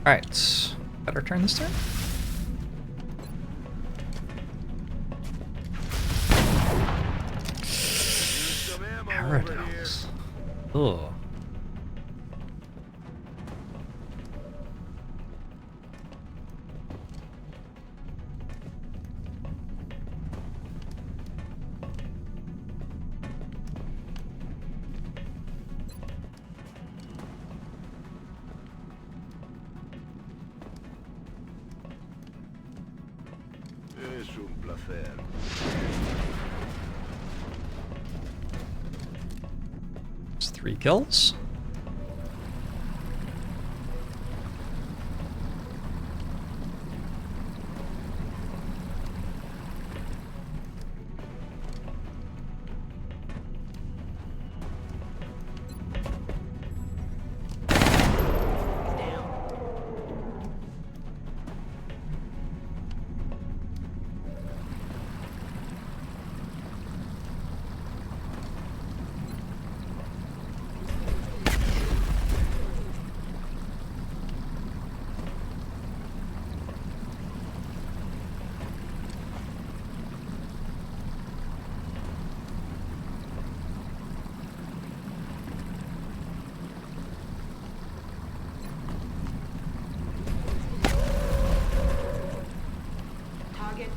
Alright, better turn this turn. Paradise. Ugh. Es un placer. It's 3 kills.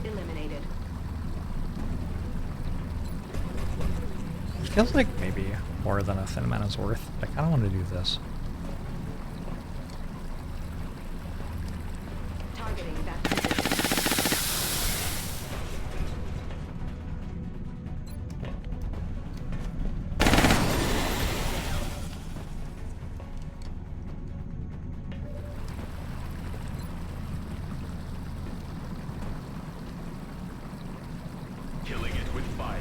Eliminated. Feels like maybe more than a thin man is worth. I kind of want to do this. Targeting that position. Killing it with fire.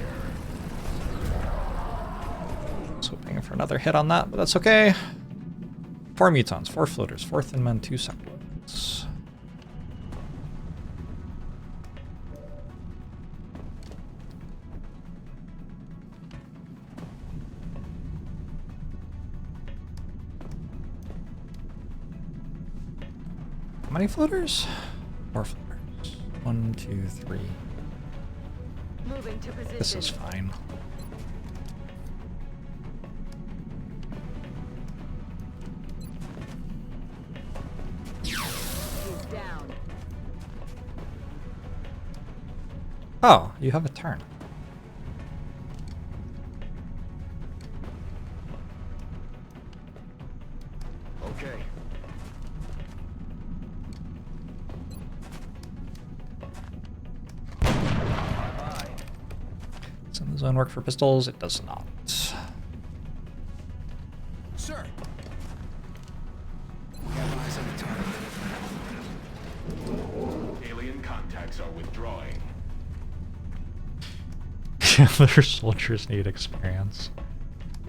I was hoping for another hit on that, but that's okay. 4 mutons, 4 floaters, 4 thin men, 2 separates. How many floaters? 4 floaters. 1, 2, 3. Moving to position. This is fine. He's down. Oh, you have a turn. Okay. Does the zone work for pistols? It does not. Sir. We have eyes on the target. Alien contacts are withdrawing. Their soldiers need experience.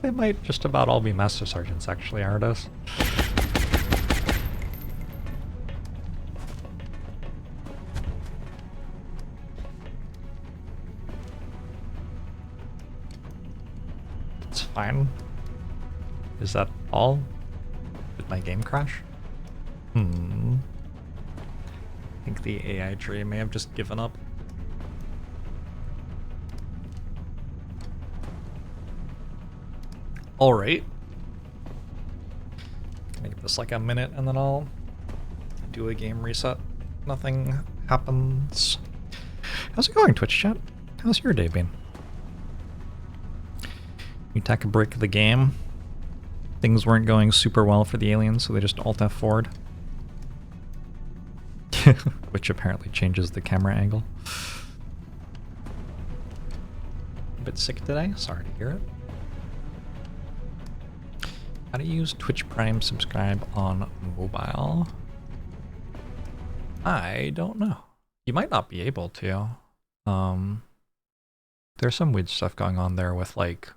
They might just about all be master sergeants, actually, Ardos. It's fine. Is that all? Did my game crash? I think the AI tree may have just given up. Alright. Gonna give this like a minute and then I'll do a game reset. Nothing happens. How's it going, Twitch chat? How's your day been? You take a break of the game. Things weren't going super well for the aliens, so they just alt F forward. Which apparently changes the camera angle. A bit sick today, sorry to hear it. How to use Twitch Prime subscribe on mobile? I don't know. You might not be able to. There's some weird stuff going on there with like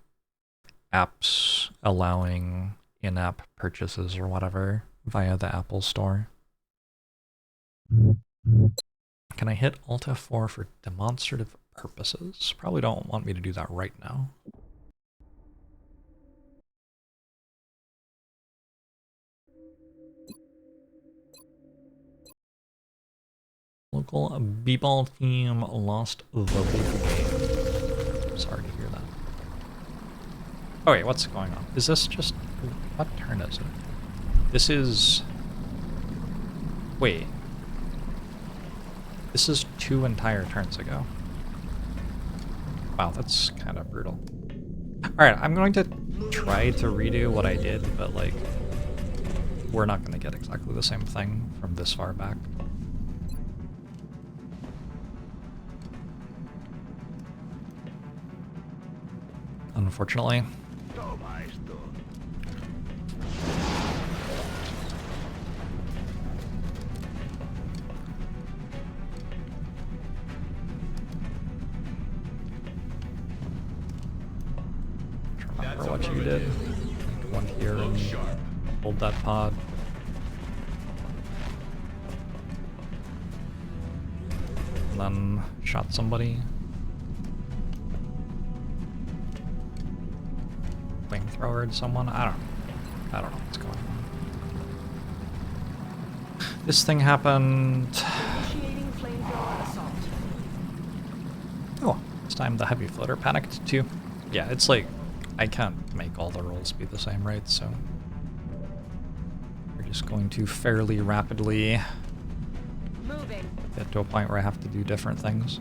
apps allowing in-app purchases or whatever via the Apple Store. Can I hit Alt F4 for demonstrative purposes? Probably don't want me to do that right now. Local b-ball team lost the big game. Sorry to hear that. Oh wait, what's going on? Is this just... what turn is it? This is... wait. This is 2 entire turns ago. Wow, that's kind of brutal. Alright, I'm going to try to redo what I did, but like... we're not going to get exactly the same thing from this far back. Unfortunately. Remember what you did. One here and hold that pod. And then shot somebody. Flamethrowered someone? I don't know what's going on. This thing happened. Initiating flamethrower assault. Oh, this time the heavy floater panicked too. Yeah, it's like I can't make all the rolls be the same, right? So we're just going to fairly rapidly get to a point where I have to do different things.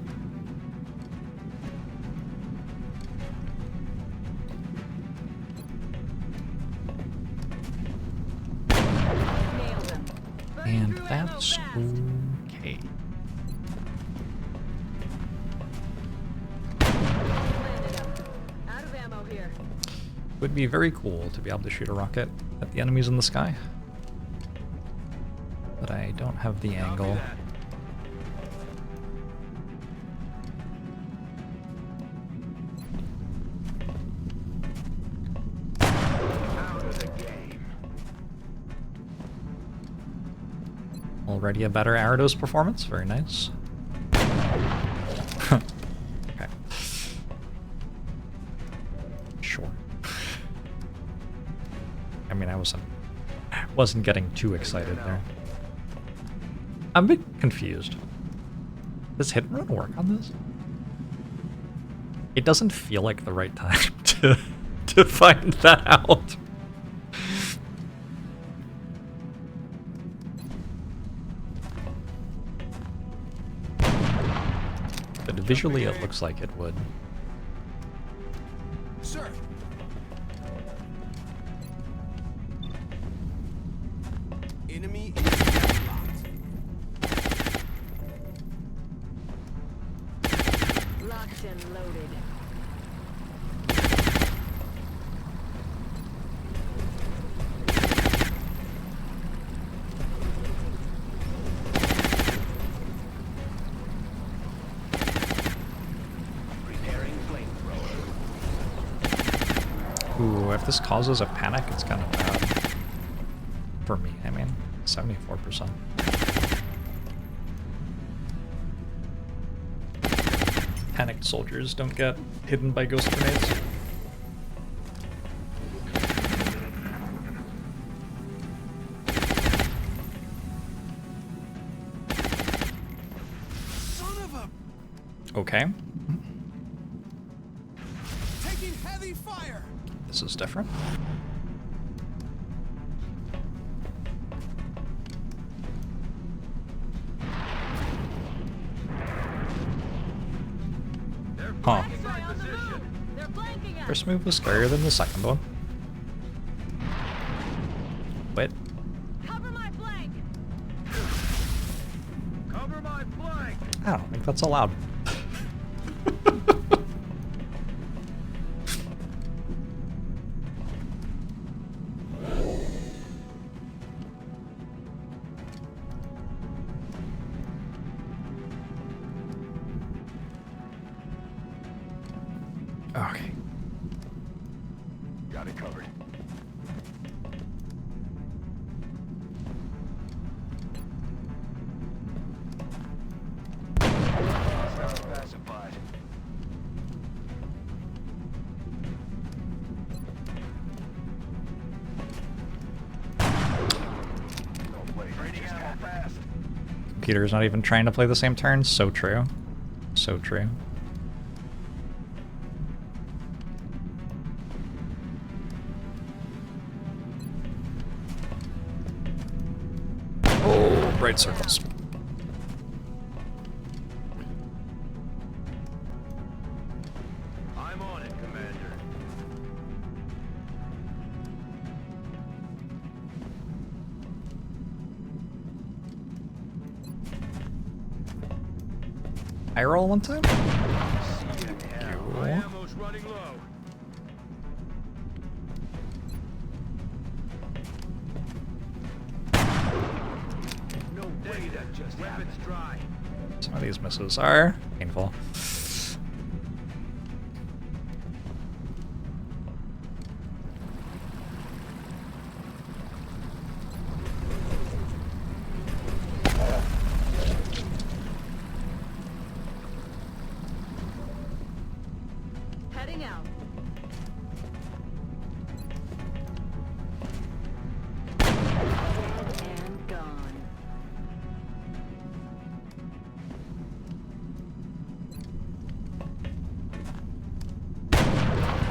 And that's okay. Out of ammo here. It would be very cool to be able to shoot a rocket at the enemies in the sky. But I don't have the angle. Already a better Arados performance, very nice. Okay. Sure. I mean, I wasn't getting too excited there. I'm a bit confused. Does hit and run work on this? It doesn't feel like the right time to find that out. But visually it looks like it would. Sir. Enemy is locked. Locked and loaded. Ooh, if this causes a panic, it's kind of bad. For me, I mean, 74%. Panicked soldiers don't get hidden by ghost grenades. Son of a... Okay. Taking heavy fire. This is different. Huh. First move was scarier than the second one. Wait. Cover my flank. Cover my flank. I don't think that's allowed. Okay. Got it covered. Hostiles pacified. No way. Training ammo fast. Computer's not even trying to play the same turn. So true. So true. Oh, bright circles. I'm on it, Commander. I roll one time? My ammo's running low. No way that just weapons dry. Some of these misses are painful. Heading out. And gone.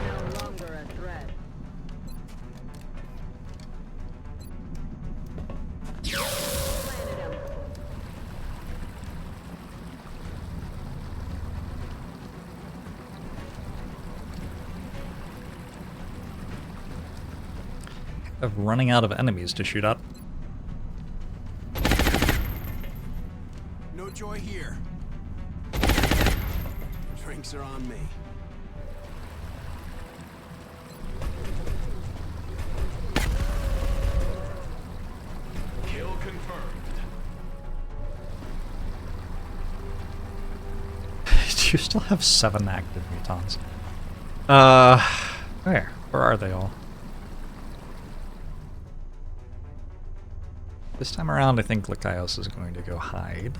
No longer a threat. Planted him. Of running out of enemies to shoot at. No joy here. Drinks are on me. Kill confirmed. Do you still have 7 active mutons? Where are they all? This time around, I think Lycaios is going to go hide.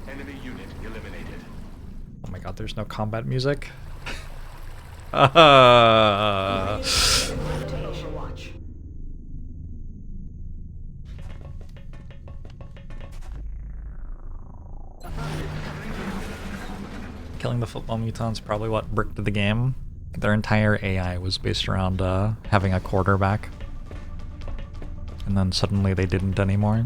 Enemy unit eliminated. Oh my god, there's no combat music. Overwatch. Killing the football mutants probably what bricked the game. Their entire AI was based around having a quarterback. And then suddenly they didn't anymore.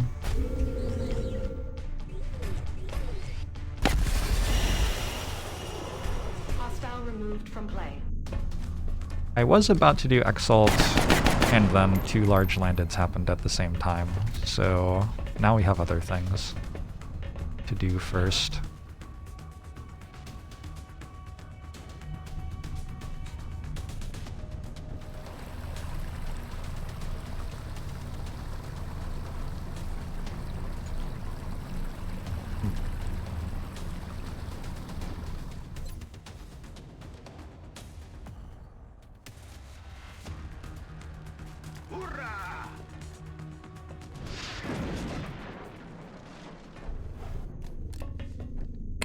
Hostile removed from play. I was about to do Exalt, and then 2 large landeds happened at the same time. So now we have other things to do first. Hoorah!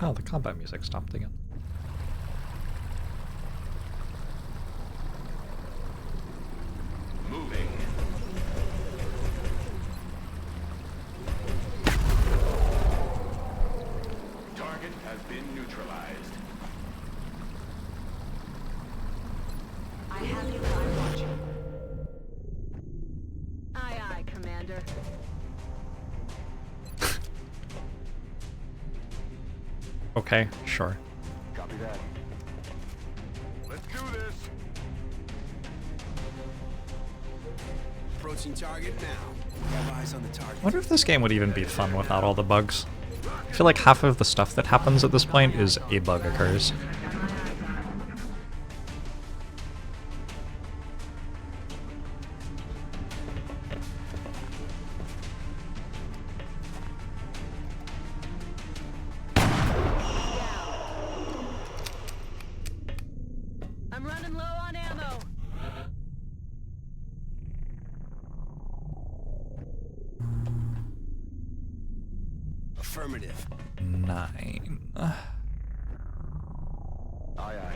Oh, the combat music stopped again. Moving. Target has been neutralized. I have you by watching. Aye, aye, Commander. Okay, sure. Copy that. Let's do this. Approaching target now. Have eyes on the target. I wonder if this game would even be fun without all the bugs. I feel like half of the stuff that happens at this point is a bug occurs. Affirmative. 9. Aye, aye.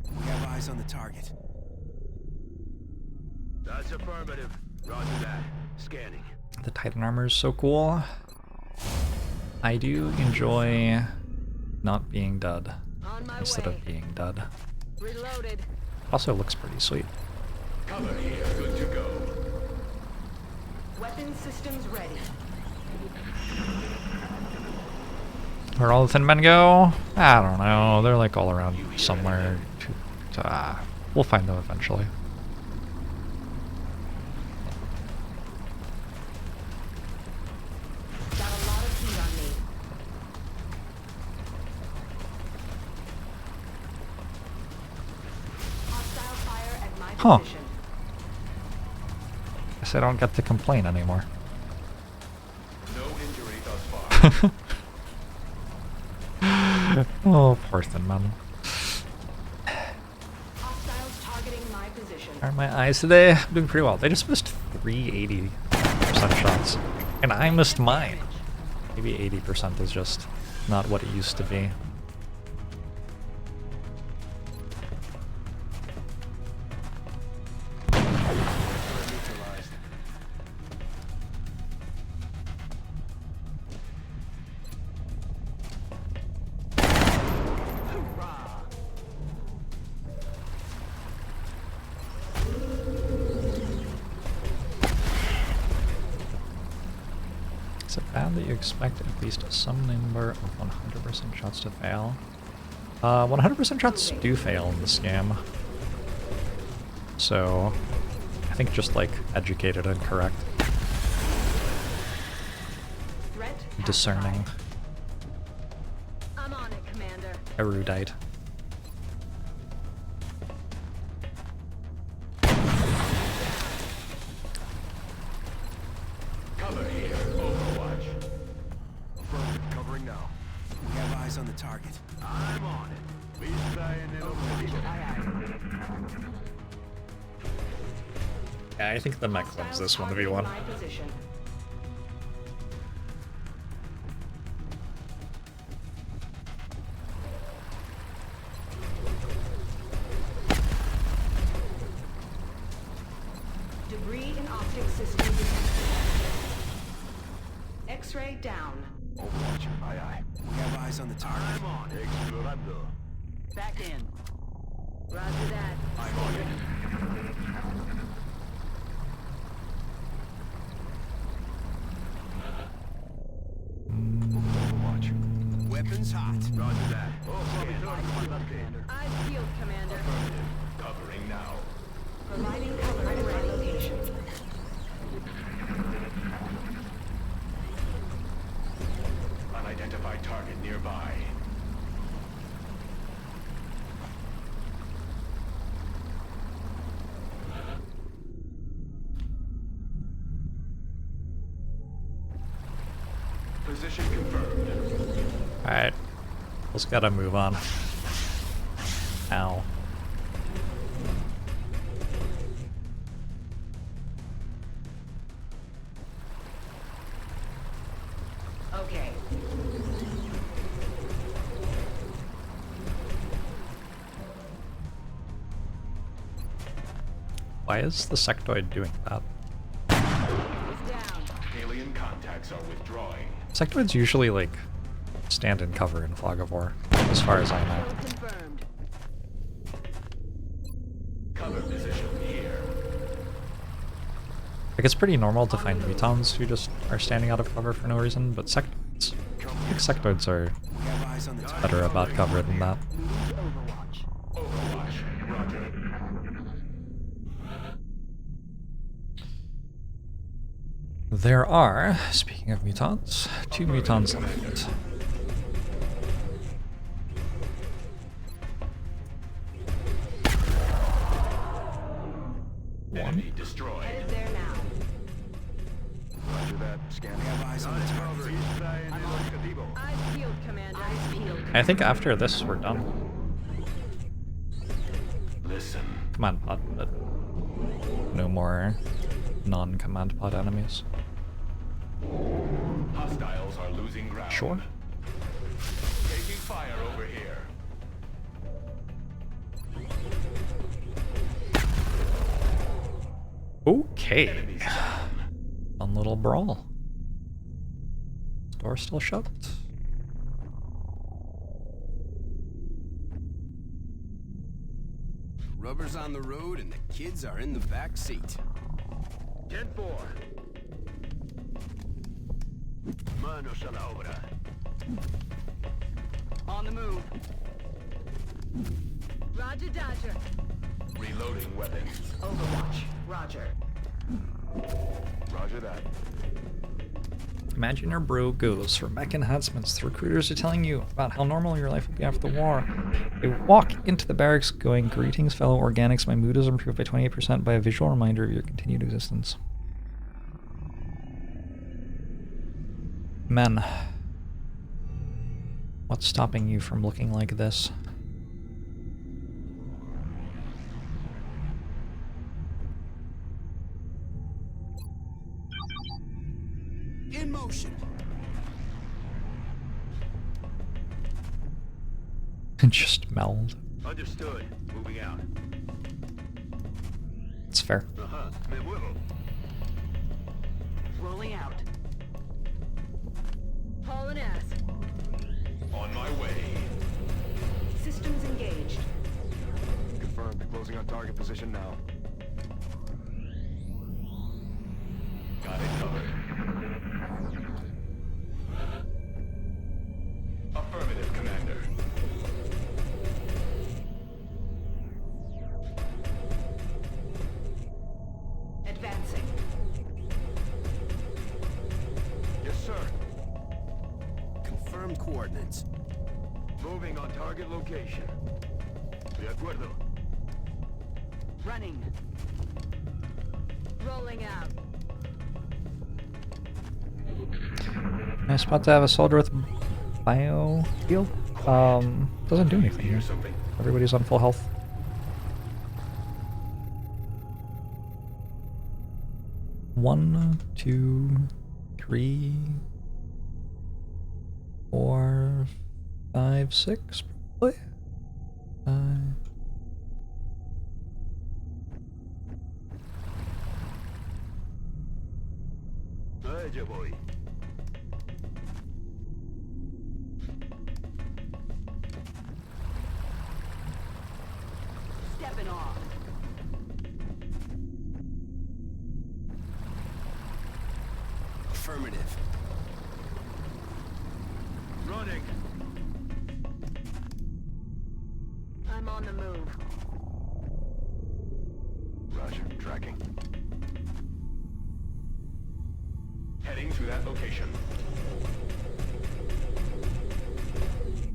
We have eyes on the target. That's affirmative. Roger that. Scanning. The Titan armor is so cool. I do enjoy not being dead On my instead way. of being dead. Reloaded. Also looks pretty sweet. Cover here. Good to go. Weapon systems ready. Where all the thin men go? I don't know. They're like all around somewhere. We'll find them eventually. Got a lot of heat on me. Hostile fire at my Huh. position. Guess I don't get to complain anymore. No injury thus far. Oh, poor thin men. Hostiles targeting my position. Aren't my eyes today? I'm doing pretty well. They just missed 380% shots. And I missed mine. Maybe 80% is just not what it used to be. Neutralized. Is it bad that you expect at least some number of 100% shots to fail? 100% shots do fail in this game. So, I think just like educated and correct. Threat Discerning. I'm on it, Commander. Erudite. Cover here. Overwatch. Affirmative. Covering now. We have eyes on the target. I'm on it. Be flying in objective. Yeah, I think the mech wins this 1v1. My position. Debris in optic system detected. X-ray down. Overwatch. Aye, aye. We have eyes on the target. I'm on it. Explorando. Back in. Roger that. I'm on it. Overwatch. Weapons hot. Roger that. Commander. Eyes peeled, Commander. Covering now. Providing cover at my location. Unidentified target nearby. Position confirmed. Alright. Let's gotta move on. Ow. Okay. Why is the sectoid doing that? It's down. Alien contacts are withdrawing. Sectoids usually, like, stand in cover in Fog of War, as far as I know. Confirmed. Cover position here. Like, it's pretty normal to find mutons who just are standing out of cover for no reason, but sectoids, I think sectoids are We have eyes on the target. better about cover than that. Overwatch. Overwatch. Roger. There are, speaking of mutants, 2 mutants left. Enemy destroyed. Headed there now. Roger that. Scanning. We have eyes on the target. Eyes peeled, Commander. Eyes peeled. I think after this we're done. Listen. Come on, bot, but no more non-command pod enemies. Hostiles are losing ground. Sure. Taking fire over here. Okay. Fun little brawl. Door still shut. Rubber's on the road and the kids are in the back seat. 10-4. Manos a la obra. On the move. Roger, Dodger. Reloading weapons. Overwatch. Roger. Roger that. Imagine your bro goes for mech enhancements. The recruiters are telling you about how normal your life will be after the war. They walk into the barracks going, "Greetings, fellow organics. My mood is improved by 28% by a visual reminder of your continued existence." Men, what's stopping you from looking like this? In motion. Just meld. Understood. Moving out. It's fair. Me muevo. Rolling out. Hauling ass. On my way. Systems engaged. Confirmed. Closing on target position now. Got it covered. Affirmative, Commander. Advancing. Yes, sir. Confirmed coordinates. Moving on target location. De acuerdo. Running. Rolling out. Nice spot to have a soldier with bio heal. Doesn't do anything here. Everybody's on full health. One, 2, 3, 4, 5, 6, probably. Ya voy. Stepping off. Affirmative. Running. I'm on the move. Roger. Tracking. Heading to that location.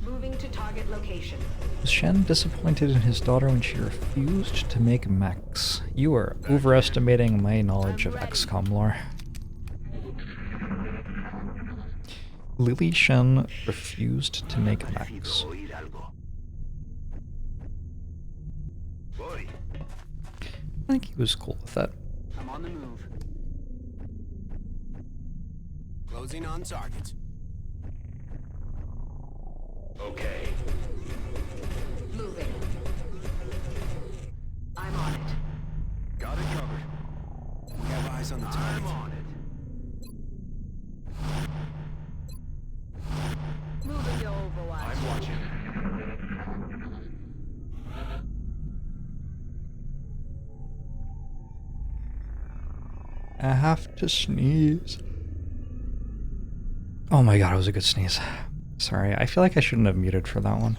Moving to target location. Was Shen disappointed in his daughter when she refused to make mechs? You are overestimating my knowledge of XCOM lore. Lily Shen refused to make mechs. I think he was cool with that. I'm on the move. Closing on target. Okay. Moving. I'm on it. Got it covered. We have eyes on the target. I'm on it. Moving to Overwatch. I'm watching. I have to sneeze. Oh my god, it was a good sneeze. Sorry, I feel like I shouldn't have muted for that one.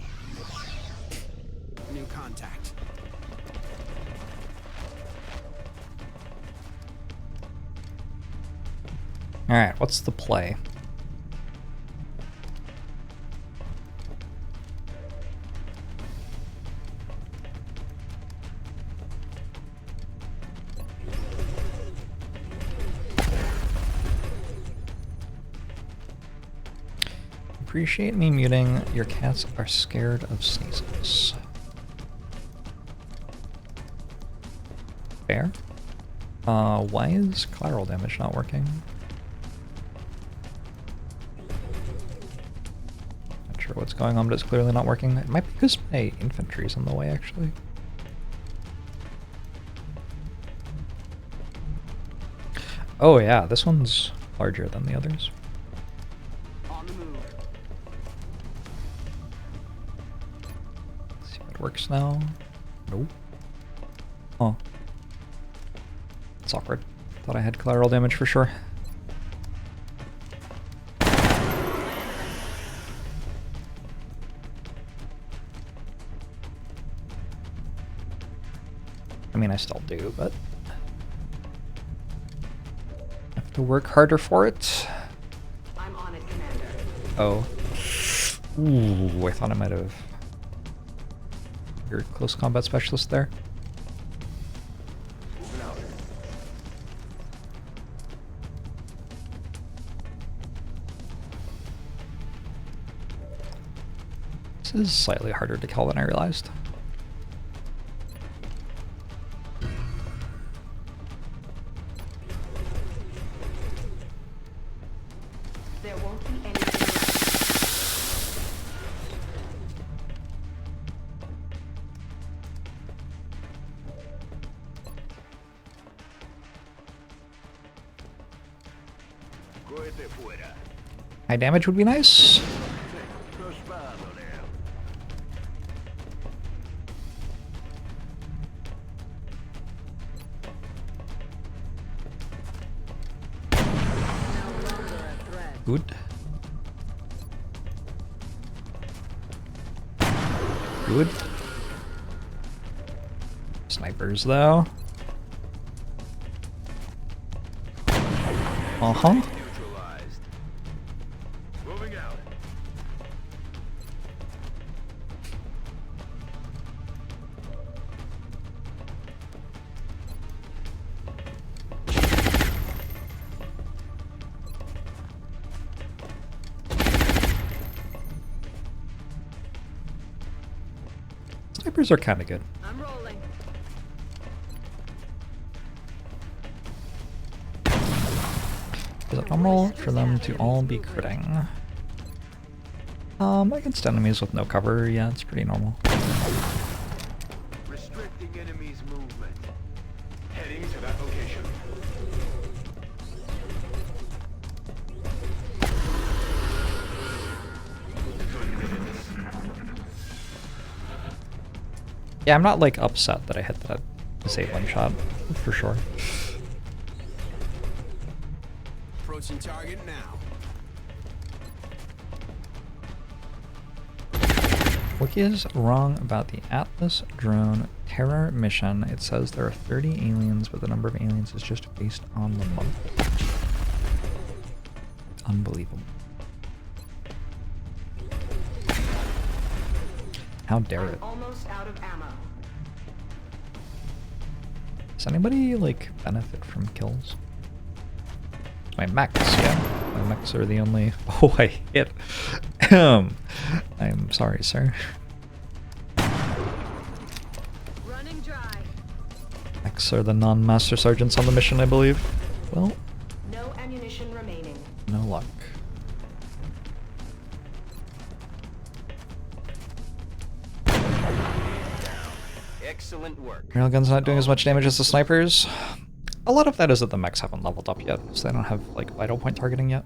New contact. Alright, what's the play? Appreciate me muting. Your cats are scared of sneezes. Fair. Why is collateral damage not working? Not sure what's going on, but it's clearly not working. It might be because my infantry's in the way, actually. Oh yeah, this one's larger than the others. On the move. Let's see if it works now. Nope. Oh. It's awkward. Thought I had collateral damage for sure. I mean, I still do, but I have to work harder for it. I'm on it, Commander. Oh. Ooh, I thought I might have. Your close combat specialist there. This is slightly harder to kill than I realized. There won't be any. High damage would be nice. Good. Good. Snipers, though. Uh-huh. Moving out. Snipers are kind of good. I'm rolling. Is it normal for them to all be critting? Against enemies with no cover, yeah, it's pretty normal. Restricting enemy's movement. Heading to that location. Yeah, I'm not like upset that I hit that disabling shot, for sure. Approaching target now. Wiki is wrong about the Atlas drone terror mission. It says there are 30 aliens, but the number of aliens is just based on the month. Unbelievable. How dare it? Almost out of ammo. Does anybody like benefit from kills? My mechs, yeah. My mechs are the only. Oh, I hit. I'm sorry, sir. Running dry. Mechs are the non-master sergeants on the mission, I believe. Well, No ammunition remaining. no luck. Excellent work. Railgun's not doing as much damage as the snipers. A lot of that is that the mechs haven't leveled up yet, so they don't have like vital point targeting yet.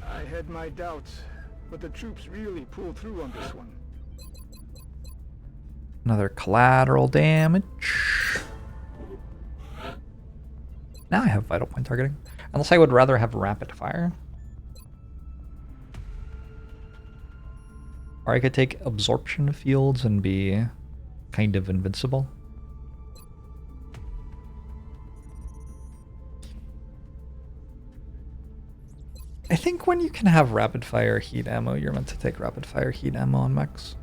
I had my doubts, but the troops really pulled through on this one. Another collateral damage. Now I have vital point targeting. Unless I would rather have rapid fire. Or I could take absorption fields and be kind of invincible. I think when you can have rapid fire heat ammo, you're meant to take rapid fire heat ammo on mechs.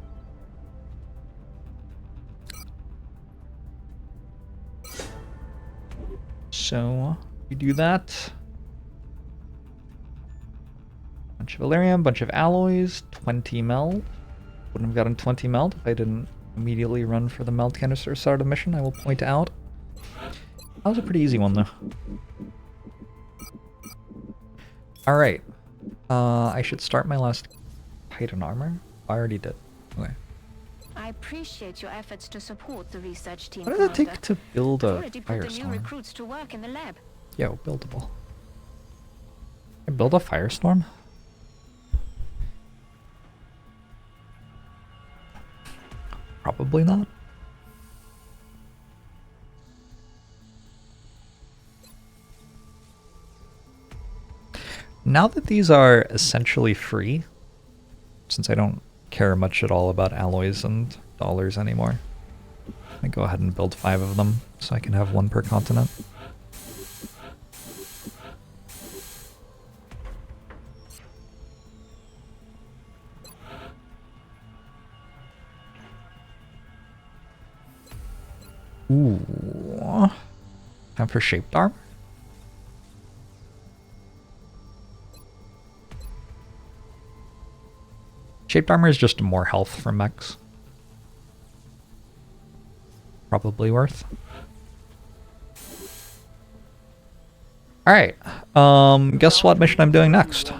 So we do that. Bunch of Valerium, bunch of alloys, 20 meld. Wouldn't have gotten 20 meld if I didn't immediately run for the meld canister start of the mission, I will point out. That was a pretty easy one, though. Alright. I should start my last Titan armor. I already did. Okay. I appreciate your efforts to support the research team. What does it take to build a already put the new firestorm? recruits to work in the lab. Yo, buildable. I build a firestorm? Probably not. Now that these are essentially free, since I don't care much at all about alloys and dollars anymore, I go ahead and build 5 of them so I can have 1 per continent. Ooh. Time for shaped armor? Shaped armor is just more health from mechs. Probably worth. Alright. Guess what mission I'm doing next?